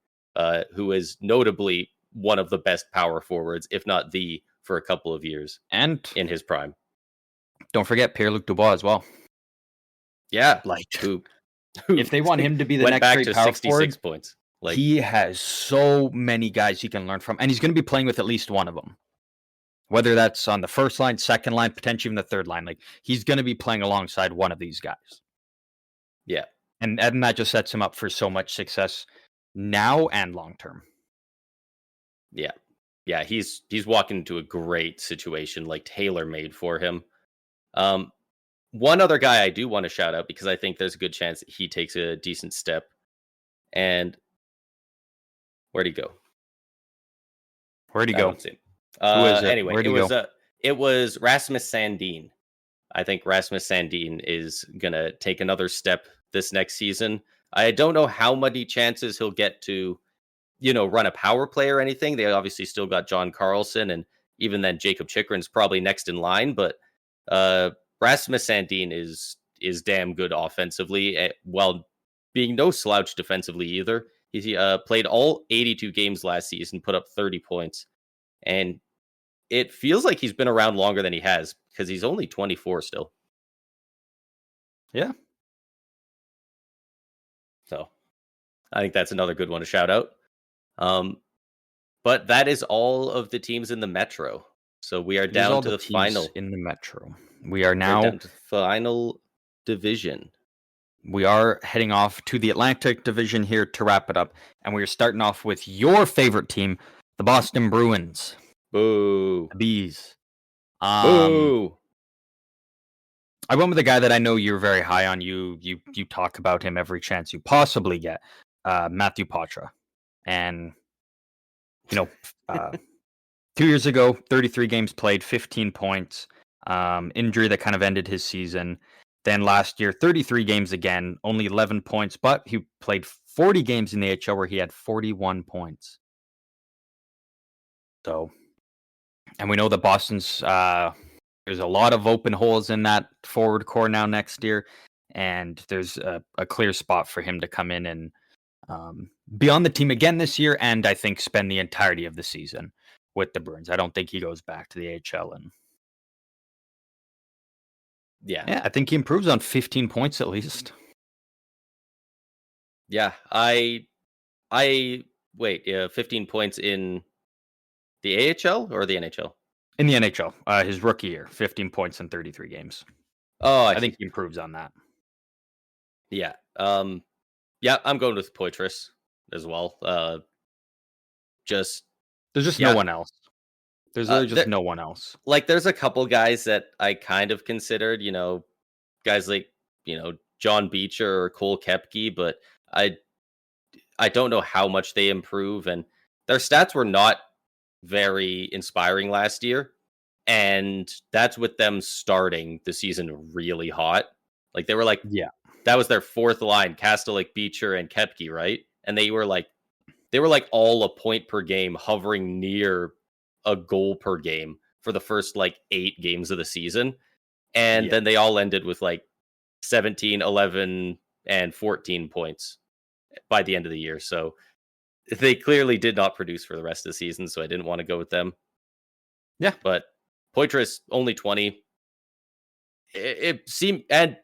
who is notably one of the best power forwards, if not the, for a couple of years, and in his prime. Don't forget Pierre-Luc Dubois as well. Yeah, like who if they want him to be the went next back great to power 66 forward, points. Like he has so many guys he can learn from, and he's going to be playing with at least one of them. Whether that's on the first line, second line, potentially even the third line, like he's going to be playing alongside one of these guys. Yeah, and that just sets him up for so much success now and long term. Yeah, he's walking into a great situation, like tailor made for him. One other guy I do want to shout out, because I think there's a good chance he takes a decent step. And where'd he go? Where'd he I go? don't see him. Who is it? Anyway, Where'd he go? It was Rasmus Sandin. I think Rasmus Sandin is gonna take another step this next season. I don't know how many chances he'll get to, run a power play or anything. They obviously still got John Carlson, and even then Jacob Chikrin's probably next in line. But Rasmus Sandin is damn good offensively, while being no slouch defensively either. He played all 82 games last season, put up 30 points, and it feels like he's been around longer than he has because he's only 24 still. Yeah. So I think that's another good one to shout out. But that is all of the teams in the Metro. So we are It is down all to the the teams final. in the Metro. We are We're now down to the final division. we are heading off to the Atlantic Division here to wrap it up, and we are starting off with your favorite team, the Boston Bruins, Boo. the Bees. Boo. I went with a guy that I know you're very high on. You talk about him every chance you possibly get, Matthew Poitras, and you know, 2 years ago, 33 games played, 15 points. Injury that kind of ended his season. Then last year, 33 games again, only 11 points, but he played 40 games in the AHL where he had 41 points. So, and we know that Boston's there's a lot of open holes in that forward core now next year, and there's a clear spot for him to come in and be on the team again this year, and I think spend the entirety of the season with the Bruins. I don't think he goes back to the AHL, and yeah, I think he improves on 15 points at least. Yeah, I wait, 15 points in the AHL or the NHL? In the NHL, his rookie year, 15 points in 33 games. Oh, I think he improves on that. Yeah. Yeah, I'm going with Poitras as well. There's just no one else. There's literally just no one else. Like, there's a couple guys that I kind of considered, guys like, John Beecher or Cole Koepke, but I don't know how much they improve, and their stats were not very inspiring last year, and that's with them starting the season really hot. Like, they were like, that was their fourth line, Kastelik, Beecher, and Koepke, right? And they were like all a point per game, hovering near a goal per game for the first 8 games of the season. And then they all ended with 17, 11, and 14 points by the end of the year. So they clearly did not produce for the rest of the season, so I didn't want to go with them. Yeah. But Poitras, only 20. It seemed, and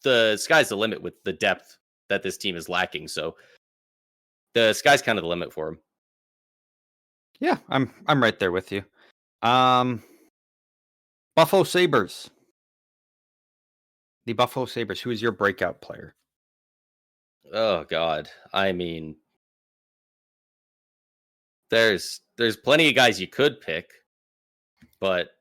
the sky's the limit with the depth that this team is lacking. So the sky's kind of the limit for him. Yeah, I'm right there with you. Buffalo Sabres. The Buffalo Sabres. Who is your breakout player? Oh God. I mean, there's plenty of guys you could pick, but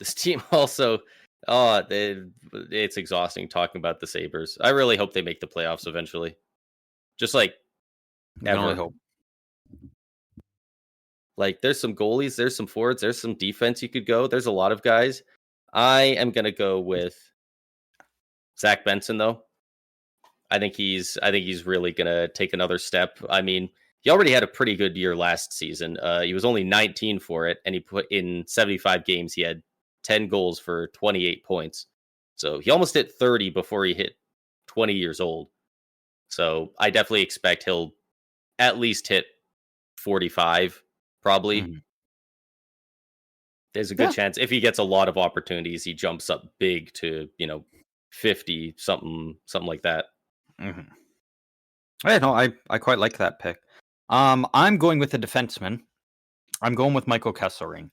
this team also, it's exhausting talking about the Sabres. I really hope they make the playoffs eventually. Just ever. I hope. There's some goalies, there's some forwards, there's some defense you could go. There's a lot of guys. I am gonna go with Zach Benson, though. I think he's really gonna take another step. I mean, he already had a pretty good year last season. He was only 19 for it, and he put in 75 games. He had 10 goals for 28 points. So he almost hit 30 before he hit 20 years old. So I definitely expect he'll at least hit 45, probably. Mm-hmm. There's a good chance if he gets a lot of opportunities, he jumps up big to 50, something like that. Mm-hmm. Yeah, no, I quite like that pick. I'm going with the defenseman. I'm going with Michael Kesselring.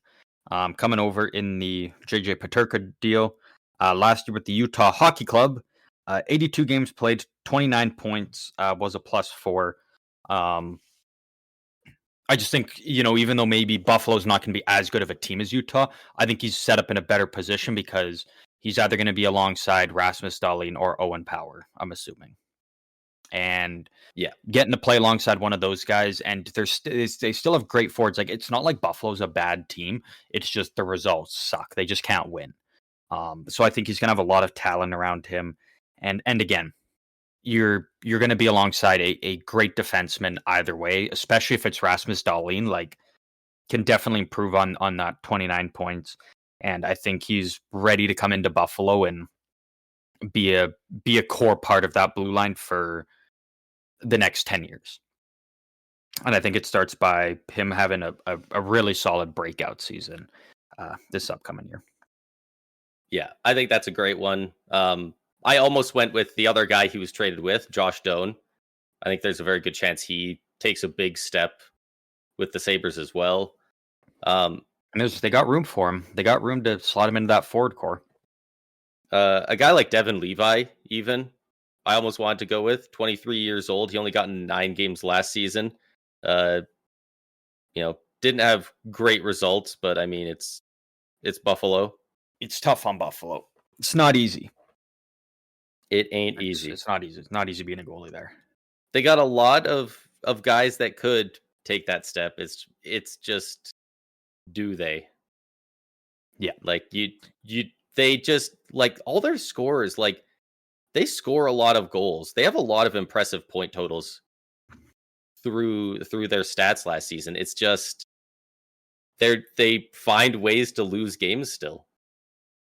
Coming over in the JJ Peterka deal. Last year with the Utah Hockey Club, 82 games played, 29 points, was a +4. I just think, even though maybe Buffalo's not going to be as good of a team as Utah, I think he's set up in a better position because he's either going to be alongside Rasmus Dahlin or Owen Power, I'm assuming. And getting to play alongside one of those guys, and they still have great forwards. Like, it's not like Buffalo's a bad team. It's just the results suck. They just can't win. So I think he's going to have a lot of talent around him. And again, you're going to be alongside a great defenseman either way, especially if it's Rasmus Dahlin. Can definitely improve on that 29 points. And I think he's ready to come into Buffalo and be a core part of that blue line for the next 10 years. And I think it starts by him having a really solid breakout season this upcoming year. Yeah, I think that's a great one. I almost went with the other guy he was traded with, Josh Doan. I think there's a very good chance he takes a big step with the Sabres as well. And they got room for him. They got room to slot him into that forward core. A guy like Devin Levi, even, I almost wanted to go with. 23 years old. He only got in 9 games last season. Didn't have great results, but I mean, it's Buffalo. It's tough on Buffalo. It's not easy. It ain't easy. It's not easy. It's not easy being a goalie there. They got a lot of guys that could take that step. It's just, do they? Yeah. Like they just, like, all their scorers, like, they score a lot of goals. They have a lot of impressive point totals through their stats last season. It's just they find ways to lose games still.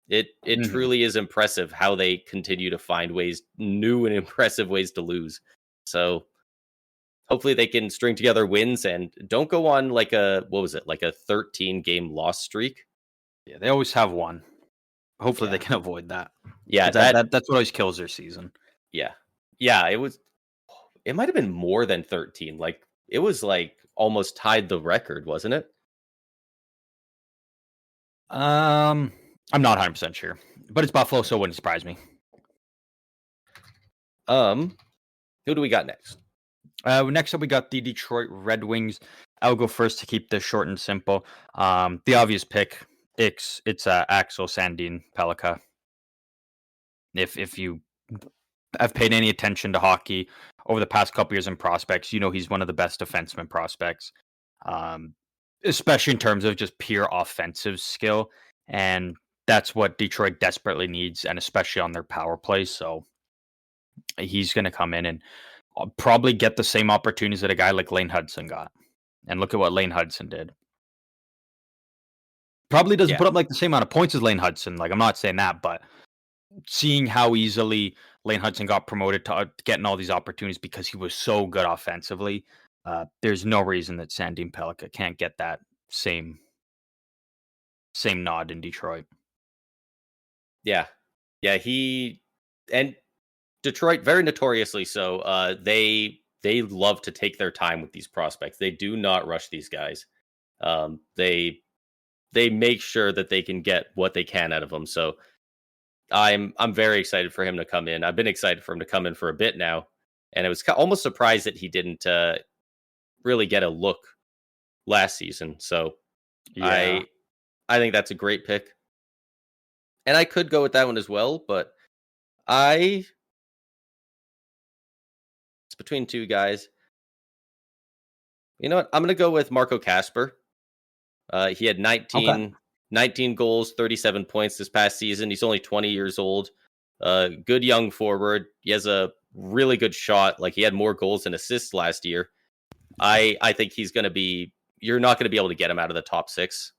It truly is impressive how they continue to find new and impressive ways to lose. So hopefully they can string together wins and don't go on like a 13 game loss streak. Yeah, they always have one. Hopefully they can avoid that. Yeah, that's what always kills their season. Yeah. It might have been more than 13. Like, it was like almost tied the record, wasn't it? I'm not 100% sure, but it's Buffalo, so it wouldn't surprise me. Who do we got next? Next up, we got the Detroit Red Wings. I'll go first to keep this short and simple. The obvious pick, it's Axel Sandin Pellikka. If you have paid any attention to hockey over the past couple years in prospects, you know he's one of the best defenseman prospects, especially in terms of just pure offensive skill. And that's what Detroit desperately needs, and especially on their power play. So he's going to come in and probably get the same opportunities that a guy like Lane Hudson got. And look at what Lane Hudson did. Probably doesn't put up like the same amount of points as Lane Hudson. Like, I'm not saying that, but seeing how easily Lane Hudson got promoted to getting all these opportunities because he was so good offensively, there's no reason that Sandin Pellikka can't get that same nod in Detroit. Yeah. And Detroit, very notoriously so, they love to take their time with these prospects. They do not rush these guys. They make sure that they can get what they can out of them. So I'm very excited for him to come in. I've been excited for him to come in for a bit now, and I was almost surprised that he didn't really get a look last season. So I think that's a great pick, and I could go with that one as well, but it's between two guys. You know what? I'm going to go with Marco Kasper. He had 19 goals, 37 points this past season. He's only 20 years old. Good young forward. He has a really good shot. Like, he had more goals and assists last year. I think he's going to be... You're not going to be able to get him out of the top 6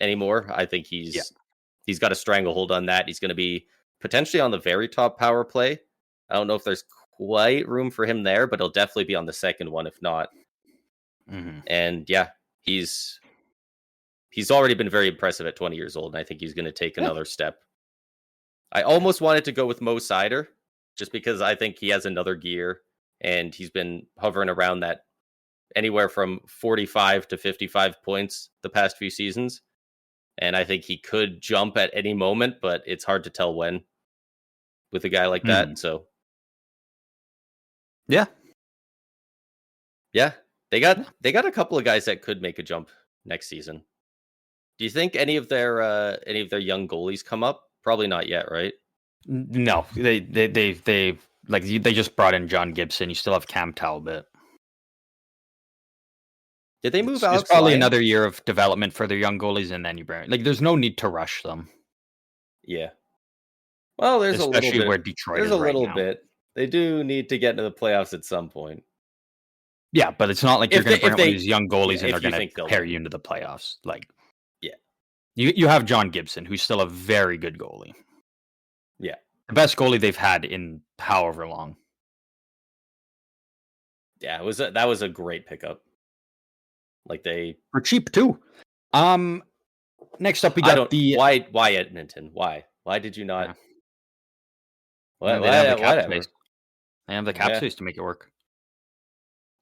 anymore. I think he's got a stranglehold on that. He's going to be potentially on the very top power play. I don't know if there's quite room for him there, but he'll definitely be on the second one, if not. Mm-hmm. And yeah, he's already been very impressive at 20 years old, and I think he's going to take another step. I almost wanted to go with Mo Seider, just because I think he has another gear, and he's been hovering around that anywhere from 45 to 55 points the past few seasons. And I think he could jump at any moment, but it's hard to tell when with a guy like that. So yeah, they got a couple of guys that could make a jump next season. Do you think any of their young goalies come up? Probably not yet, right? No, they just brought in John Gibson. You still have Cam Talbot. Did they move out? It's probably another year of development for their young goalies, and then you bring there's no need to rush them. Yeah. Well, there's especially a little bit where Detroit there's is a little right bit. They do need to get into the playoffs at some point. Yeah, but it's not like you're going to bring up one of these young goalies and they're going to carry you into the playoffs. Like, yeah, you have John Gibson, who's still a very good goalie. Yeah, The best goalie they've had in however long. Yeah, that was a great pickup. Like they, For cheap too. Next up we I got don't the why Edmonton? Why did you not? they don't have the cap space. Whatever. They have the cap Yeah, space to make it work.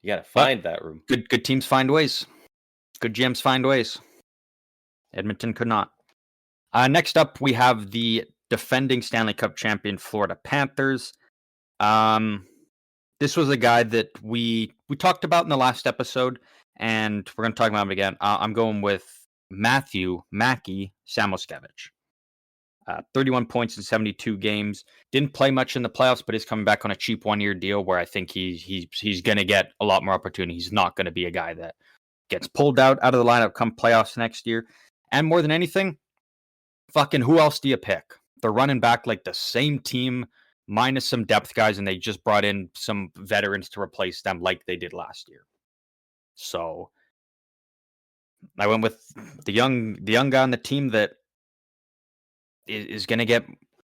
you gotta But find that room. good teams find ways. Good GMs find ways. Edmonton could not. Next up, we have the defending Stanley Cup champion Florida Panthers. This was a guy that we talked about in the last episode, and we're going to talk about him again. I'm going with Matthew Mackey Samoskevich. 31 points in 72 games. Didn't play much in the playoffs, but is coming back on a cheap 1-year deal where I think he's going to get a lot more opportunity. He's not going to be a guy that gets pulled out of the lineup come playoffs next year. And more than anything, fucking who else do you pick? They're running back like the same team minus some depth guys, and they just brought in some veterans to replace them like they did last year. So I went with the young guy on the team that is going to get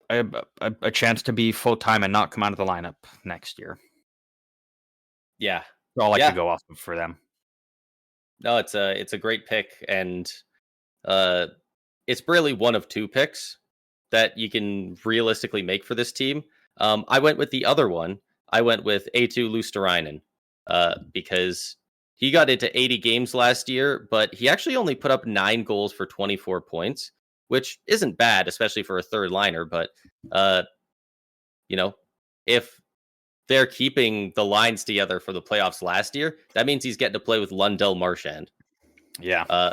a chance to be full-time and not come out of the lineup next year. Yeah, All I yeah. could go off of for them. No, it's a great pick, and it's really one of two picks that you can realistically make for this team. I went with the other one. I went with A2 Luosterainen because he got into 80 games last year, but he actually only put up 9 goals for 24 points, which isn't bad, especially for a third liner. But if they're keeping the lines together for the playoffs last year, that means he's getting to play with Lundell Marchand. Yeah,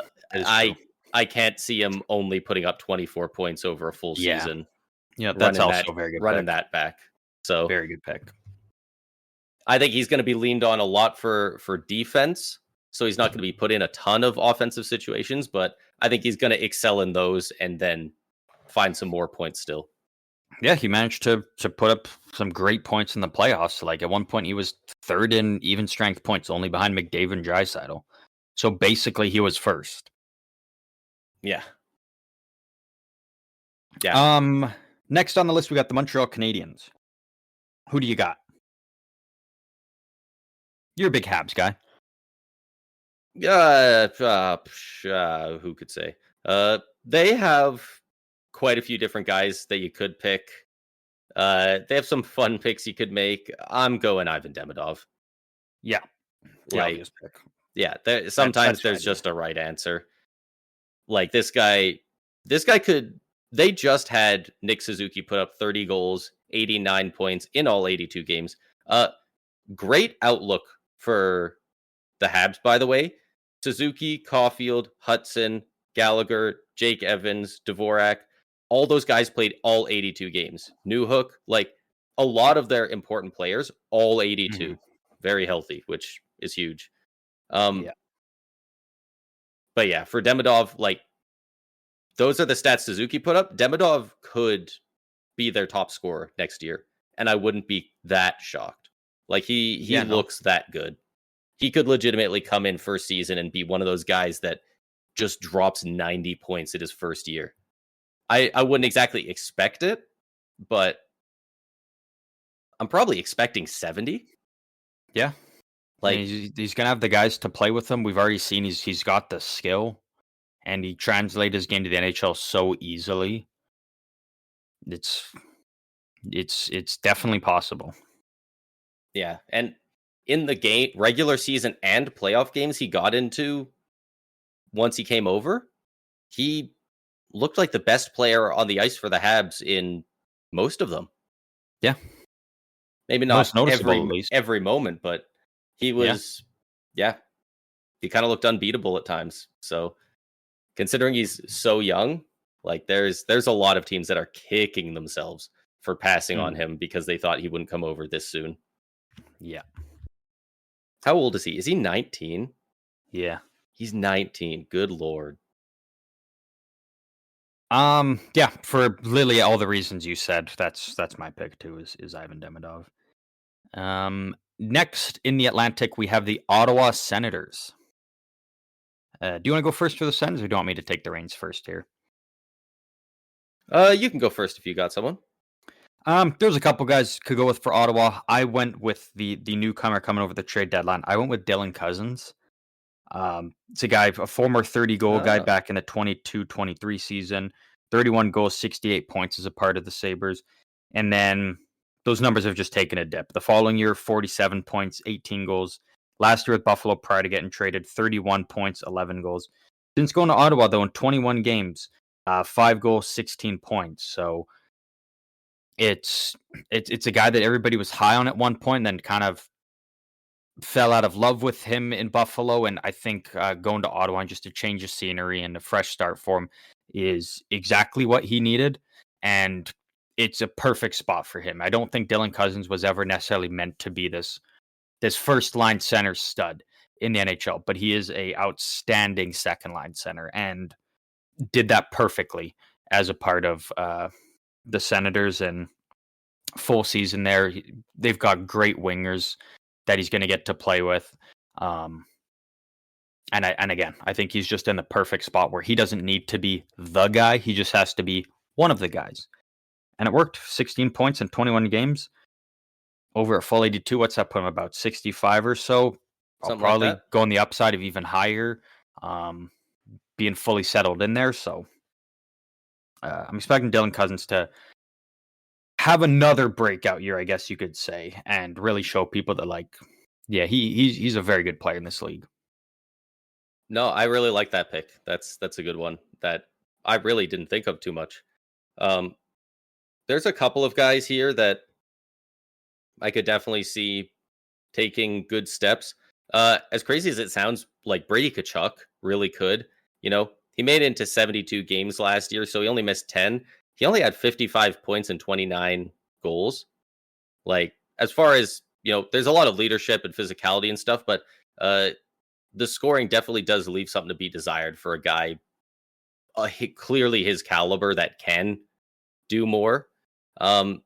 I can't see him only putting up 24 points over a full season. Yeah, that's also a very good running pick. that back. So very good pick. I think he's going to be leaned on a lot for defense. So he's not going to be put in a ton of offensive situations, but I think he's going to excel in those and then find some more points still. Yeah, he managed to put up some great points in the playoffs. Like at one point, he was third in even strength points, only behind McDavid and Draisaitl. So basically, he was first. Yeah. Next on the list, we got the Montreal Canadiens. Who do you got? You're a big Habs guy. Who could say? They have quite a few different guys that you could pick. They have some fun picks you could make. I'm going Ivan Demidov. Yeah. Like, yeah, sometimes there's just a right answer. Like this guy could. They just had Nick Suzuki put up 30 goals, 89 points in all 82 games. Great outlook for the Habs, by the way. Suzuki, Caulfield, Hudson, Gallagher, Jake Evans, Dvorak, all those guys played all 82 games. Newhook, like a lot of their important players, all 82. Very healthy, which is huge. But yeah, for Demidov, like those are the stats Suzuki put up. Demidov could be their top scorer next year, and I wouldn't be that shocked. Like he looks that good. He could legitimately come in first season and be one of those guys that just drops 90 points in his first year. I wouldn't exactly expect it, but I'm probably expecting 70. Yeah. Like he's gonna have the guys to play with him. We've already seen he's got the skill, and he translated his game to the NHL so easily. It's definitely possible. Yeah, and in the game, regular season and playoff games he got into once he came over, he looked like the best player on the ice for the Habs in most of them. Yeah. Maybe not every moment, but he was, he kind of looked unbeatable at times. So considering he's so young, like there's a lot of teams that are kicking themselves for passing on him because they thought he wouldn't come over this soon. Yeah. How old is he? Is he 19? Yeah. He's 19. Good Lord. Yeah, for literally all the reasons you said, that's my pick too, is Ivan Demidov. Next in the Atlantic, we have the Ottawa Senators. Do you want to go first for the Senators, or do you want me to take the reins first here? You can go first if you got someone. There's a couple guys could go with for Ottawa. I went with the newcomer coming over the trade deadline. I went with Dylan Cousins. It's a guy, a former 30-goal guy Oh, back in the 22-23 season. 31 goals, 68 points as a part of the Sabres. And then those numbers have just taken a dip. The following year, 47 points, 18 goals. Last year with Buffalo, prior to getting traded, 31 points, 11 goals. Since going to Ottawa, though, in 21 games, 5 goals, 16 points. So it's a guy that everybody was high on at one point, and then kind of fell out of love with him in Buffalo. And I think going to Ottawa and just a change of scenery and a fresh start for him is exactly what he needed. And it's a perfect spot for him. I don't think Dylan Cousins was ever necessarily meant to be this first line center stud in the NHL, but he is a outstanding second line center and did that perfectly as a part of the Senators and full season there. They've got great wingers that he's going to get to play with. Um, and again, I think he's just in the perfect spot where he doesn't need to be the guy. He just has to be one of the guys. And it worked. 16 points in 21 games. Over at full 82, what's that put him about 65 or so? I'll something like probably that. go on the upside of even higher, being fully settled in there. So I'm expecting Dylan Cousins to have another breakout year, I guess you could say, and really show people that, like, yeah, he's a very good player in this league. No, I really like that pick. That's a good one that I really didn't think of too much. Um, there's a couple of guys here that I could definitely see taking good steps. As crazy as it sounds, like Brady Kachuk really could. He made it into 72 games last year, so he only missed 10. He only had 55 points and 29 goals. Like, as far as, there's a lot of leadership and physicality and stuff, but the scoring definitely does leave something to be desired for a guy clearly his caliber that can do more. Um,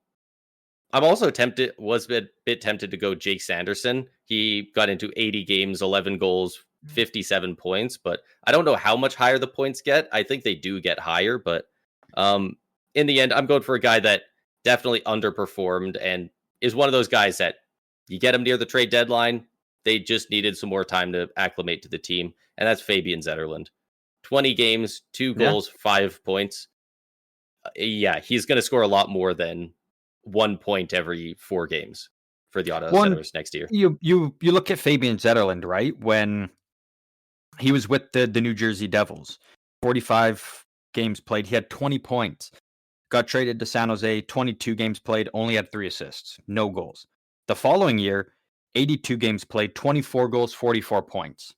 I'm also was a bit tempted to go Jake Sanderson. He got into 80 games, 11 goals, 57 points, but I don't know how much higher the points get. I think they do get higher, but um, in the end, I'm going for a guy that definitely underperformed and is one of those guys that you get him near the trade deadline. They just needed some more time to acclimate to the team, and that's Fabian Zetterlund. 20 games, 2 Yeah. goals, 5 points. Yeah, he's going to score a lot more than 1 point every 4 games for the Ottawa One, Senators next year. you look at Fabian Zetterlund, right? When he was with the New Jersey Devils, 45 games played, he had 20 points. Got traded to San Jose, 22 games played, only had 3 assists, no goals. The following year, 82 games played, 24 goals, 44 points.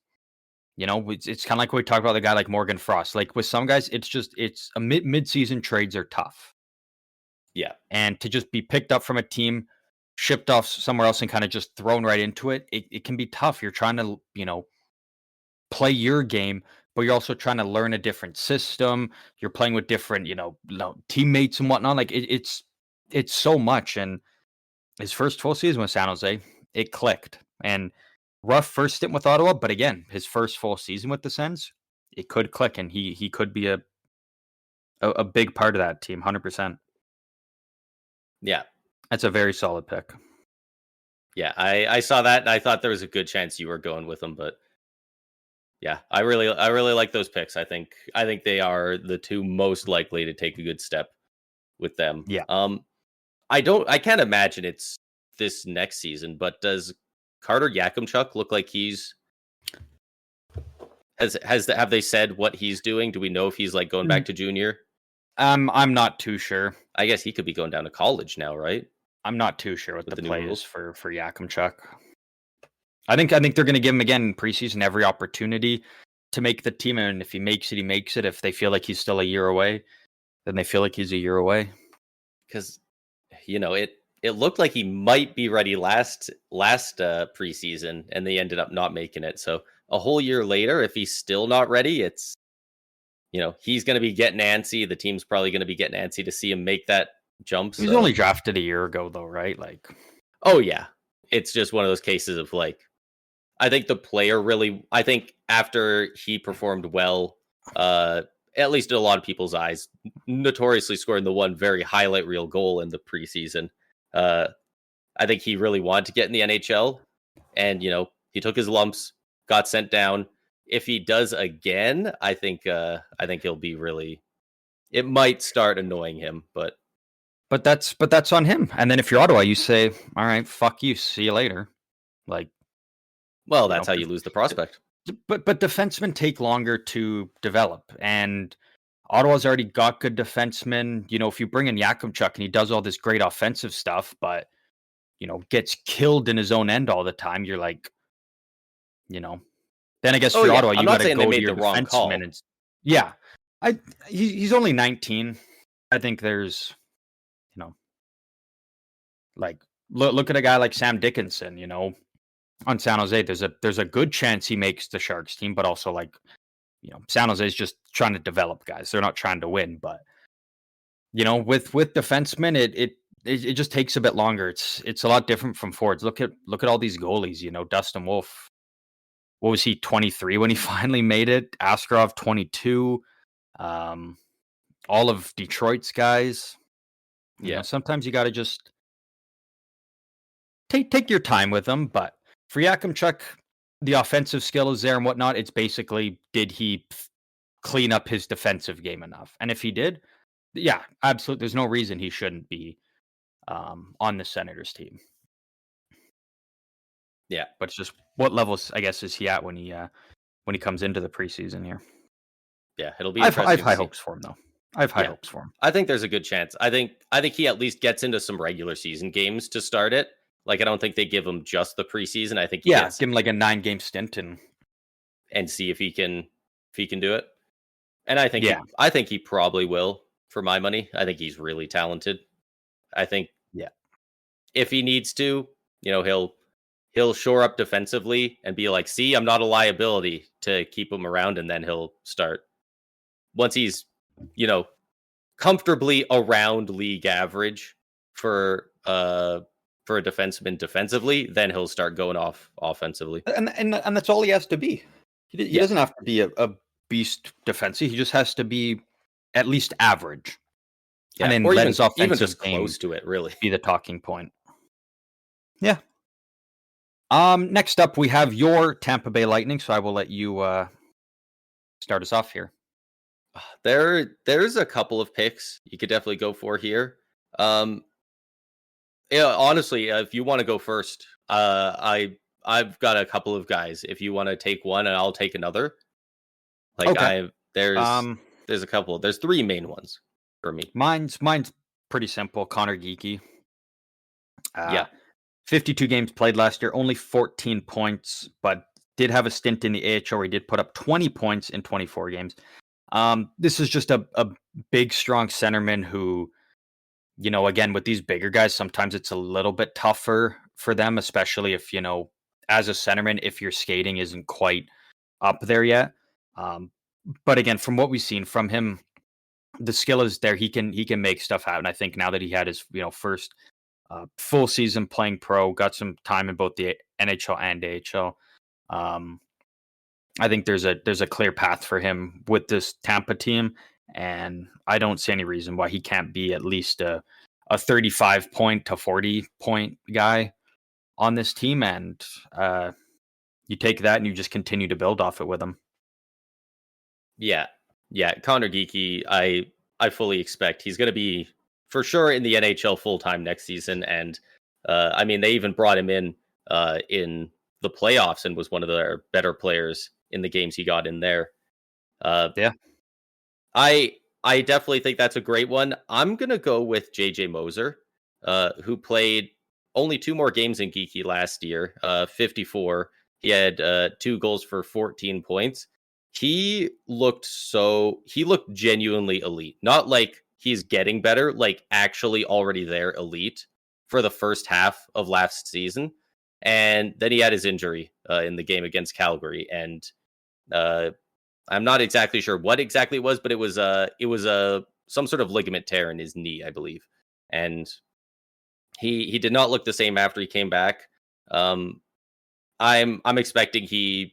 It's kind of like when we talk about the guy like Morgan Frost. Like with some guys, it's a mid-season trades are tough. Yeah. And to just be picked up from a team, shipped off somewhere else and kind of just thrown right into it can be tough. You're trying to, play your game, but you're also trying to learn a different system. You're playing with different, teammates and whatnot. Like it's so much. And his first full season with San Jose, it clicked. And rough first stint with Ottawa, but again, his first full season with the Sens, it could click, and he could be a big part of that team, 100%. Yeah. That's a very solid pick. Yeah. I saw that and I thought there was a good chance you were going with him, but yeah, I really like those picks. I think they are the two most likely to take a good step with them. Yeah. I can't imagine it's this next season, but does Carter Yakimchuk look like have they said what he's doing? Do we know if he's like going back to junior? I'm not too sure. I guess he could be going down to college now, right? I'm not too sure what With the the new play is rules. for Yakimchuk. I think they're going to give him again in preseason every opportunity to make the team, and if he makes it, he makes it. If they feel like he's still a year away, then they feel like he's a year away. Because it looked like he might be ready last preseason, and they ended up not making it. So a whole year later, if he's still not ready, it's he's going to be getting antsy. The team's probably going to be getting antsy to see him make that jump. He was So only drafted a year ago, though, right? Like, oh yeah, it's just one of those cases of like, I think the player really. I think after he performed well at least in a lot of people's eyes, notoriously scoring the one very highlight reel goal in the preseason. I think he really wanted to get in the NHL, and he took his lumps, got sent down. If he does again, I think he'll be really. It might start annoying him, but that's on him. And then if you're Ottawa, you say, all right, fuck you, see you later. Like, well, that's how you lose the prospect. But defensemen take longer to develop, and Ottawa's already got good defensemen. If you bring in Yakimchuk and he does all this great offensive stuff, but gets killed in his own end all the time, you're like, then I guess for Ottawa, you got to go to your defenseman. And, yeah, he's only 19. I think there's, like look at a guy like Sam Dickinson, on San Jose. There's a good chance he makes the Sharks team, but also like, San Jose is just trying to develop guys. They're not trying to win, but with defensemen, it just takes a bit longer. It's a lot different from forwards. Look at all these goalies. Dustin Wolf, what was he, 23 when he finally made it? Askarov, 22. All of Detroit's guys. Sometimes you got to just take your time with them. But for Yakimchuk, the offensive skill is there and whatnot. It's basically, did he clean up his defensive game enough? And if he did, yeah, absolutely. There's no reason he shouldn't be on the Senators team. Yeah, but it's just what levels, I guess, is he at when he comes into the preseason here? Yeah, it'll be. I have high hopes for him, though. I have high hopes for him. I think there's a good chance. I think he at least gets into some regular season games to start it. Like, I don't think they give him just the preseason. I think give him like a 9-game stint and see if he can do it. And I think I think he probably will. For my money, I think he's really talented. I think if he needs to, he'll shore up defensively and be like, see, I'm not a liability, to keep him around, and then he'll start once he's comfortably around league average for a defenseman defensively, then he'll start going off offensively. And that's all he has to be. He doesn't have to be a beast defensive. He just has to be at least average. Yeah, and then or let his offensive even just close to it, really. Be the talking point. Yeah. Next up, we have your Tampa Bay Lightning, so I will let you start us off here. There's a couple of picks you could definitely go for here. Honestly, if you want to go first, I've got a couple of guys. If you want to take one, and I'll take another. Like, okay. There's a couple. There's 3 main ones for me. Mine's pretty simple. Connor Geekie. 52 games played last year, only 14 points, but did have a stint in the AHL where he did put up 20 points in 24 games. This is just a big, strong centerman who, again, with these bigger guys, sometimes it's a little bit tougher for them, especially if, as a centerman, if your skating isn't quite up there yet. But again, from what we've seen from him, the skill is there. He can make stuff happen. I think now that he had his, first full season playing pro, got some time in both the NHL and AHL. I think there's a clear path for him with this Tampa team, and I don't see any reason why he can't be at least a 35 point to 40 point guy on this team. And you take that and you just continue to build off it with him. Yeah. Connor Geekie, I fully expect he's going to be for sure in the NHL full time next season. And they even brought him in the playoffs and was one of their better players in the games he got in there. I definitely think that's a great one. I'm going to go with JJ Moser, who played only 2 more games in Geekie last year, 54. He had 2 goals for 14 points. He looked genuinely elite. Not like he's getting better, like actually already there elite for the first half of last season. And then he had his injury in the game against Calgary. And I'm not exactly sure what exactly it was, but it was some sort of ligament tear in his knee, I believe. And he did not look the same after he came back. I'm expecting he's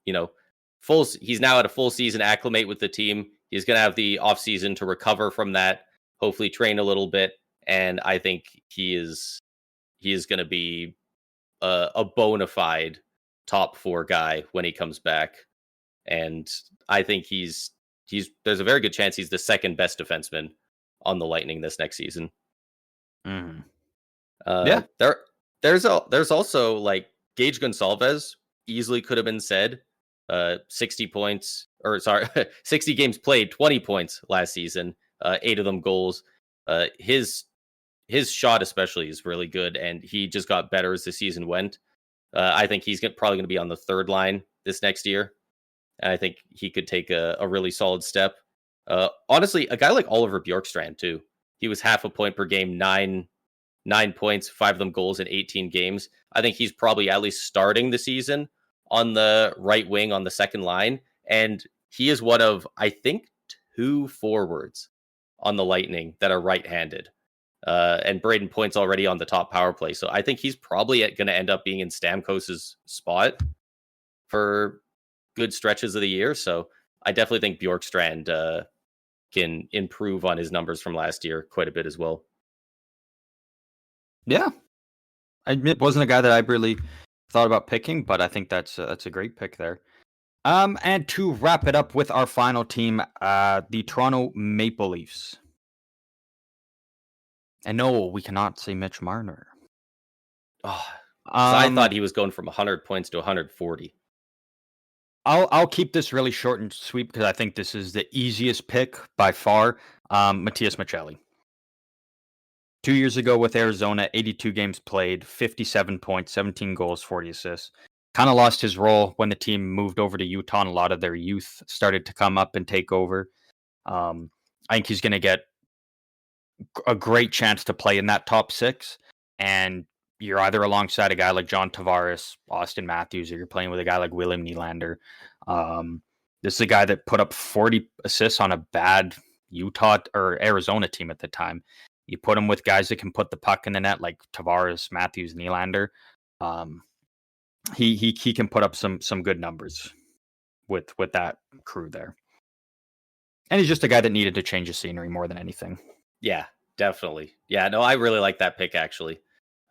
now at a full season acclimate with the team. He's going to have the offseason to recover from that, hopefully train a little bit, and I think he is going to be a bona fide top 4 guy when he comes back. And I think he's there's a very good chance he's the second best defenseman on the Lightning this next season. Mm. Yeah. There's also like Gage Gonsalves easily could have been said 60 points, or sorry, 60 games played, 20 points last season, 8 of them goals. His shot especially is really good, and he just got better as the season went. I think he's probably going to be on the third line this next year, and I think he could take a really solid step. Honestly, a guy like Oliver Bjorkstrand too. He was half a point per game, 9 points, 5 of them goals in 18 games. I think he's probably at least starting the season on the right wing on the second line, and he is one of, I think, 2 forwards on the Lightning that are right-handed. And Braden Point's already on the top power play, so I think he's probably going to end up being in Stamkos's spot for good stretches of the year. So I definitely think Bjorkstrand can improve on his numbers from last year quite a bit as well. Yeah, I admit it wasn't a guy that I really thought about picking, but I think that's a great pick there. And to wrap it up with our final team, the Toronto Maple Leafs. And no, we cannot say Mitch Marner. Oh, I thought he was going from 100 points to 140. I'll keep this really short and sweet because I think this is the easiest pick by far. Matias Maccelli. 2 years ago with Arizona, 82 games played, 57 points, 17 goals, 40 assists. Kind of lost his role when the team moved over to Utah, and a lot of their youth started to come up and take over. I think he's going to get a great chance to play in that top 6, and you're either alongside a guy like John Tavares, Austin Matthews, or you're playing with a guy like William Nylander. This is a guy that put up 40 assists on a bad Utah or Arizona team at the time. You put him with guys that can put the puck in the net, like Tavares, Matthews, Nylander. He can put up some good numbers with that crew there. And he's just a guy that needed to change his scenery more than anything. Yeah, definitely. Yeah, no, I really like that pick actually.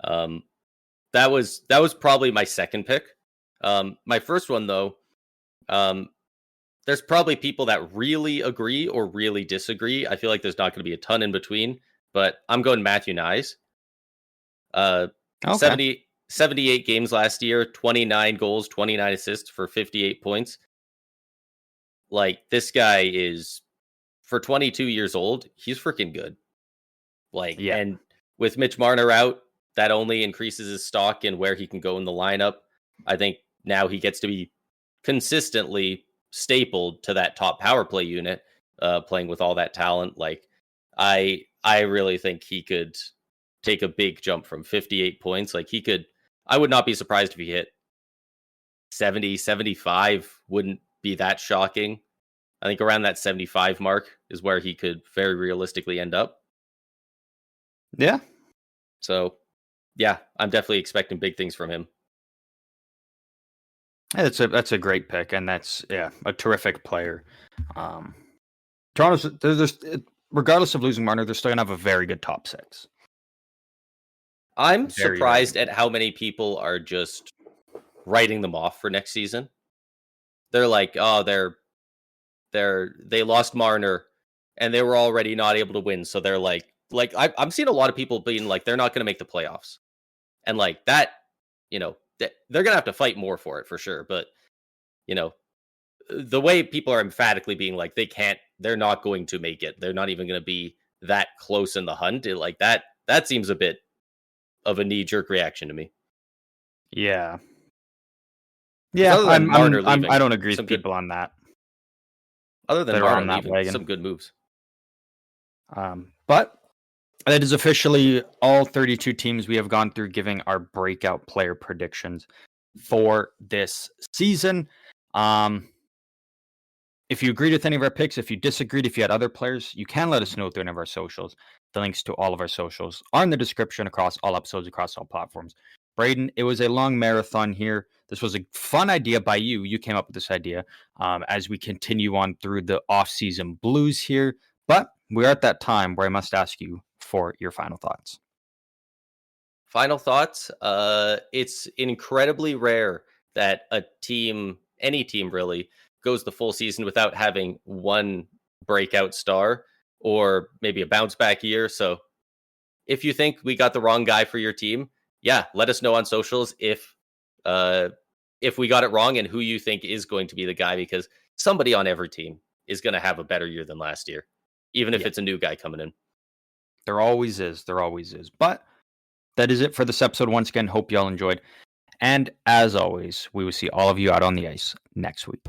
That was probably my second pick. My first one though, there's probably people that really agree or really disagree. I feel like there's not going to be a ton in between, but I'm going Matthew Nyes. Okay. 78 games last year, 29 goals, 29 assists for 58 points. Like, this guy is, for 22 years old, he's freaking good. Like, yeah. And with Mitch Marner out, that only increases his stock and where he can go in the lineup. I think now he gets to be consistently stapled to that top power play unit, playing with all that talent. Like, I really think he could take a big jump from 58 points. Like, he could, I would not be surprised if he hit 70, 75. Wouldn't be that shocking. I think around that 75 mark is where he could very realistically end up. Yeah. So, yeah, I'm definitely expecting big things from him. That's a great pick, and that's a terrific player. Toronto's regardless of losing Marner, they're still gonna have a very good top 6. I'm surprised at how many people are just writing them off for next season. They're like, oh, they lost Marner, and they were already not able to win, so they're like I'm seeing a lot of people being like, they're not going to make the playoffs, and like that, they're gonna have to fight more for it for sure. But the way people are emphatically being like, they're not going to make it, they're not even going to be that close in the hunt, like that seems a bit of a knee-jerk reaction to me. Yeah. I don't agree with people on that. Other than Marner leaving, some good moves. But that is officially all 32 teams we have gone through giving our breakout player predictions for this season. If you agreed with any of our picks, if you disagreed, if you had other players, you can let us know through any of our socials. The links to all of our socials are in the description across all episodes, across all platforms. Braden, it was a long marathon here. This was a fun idea by you. You came up with this idea as we continue on through the off-season blues here. But we're at that time where I must ask you for your final thoughts. Final thoughts. It's incredibly rare that a team, any team really, goes the full season without having one breakout star or maybe a bounce back year. So if you think we got the wrong guy for your team, yeah, let us know on socials if we got it wrong and who you think is going to be the guy, because somebody on every team is going to have a better year than last year, even if Yeah. it's a new guy coming in. There always is. There always is. But that is it for this episode. Once again, hope y'all enjoyed. And as always, we will see all of you out on the ice next week.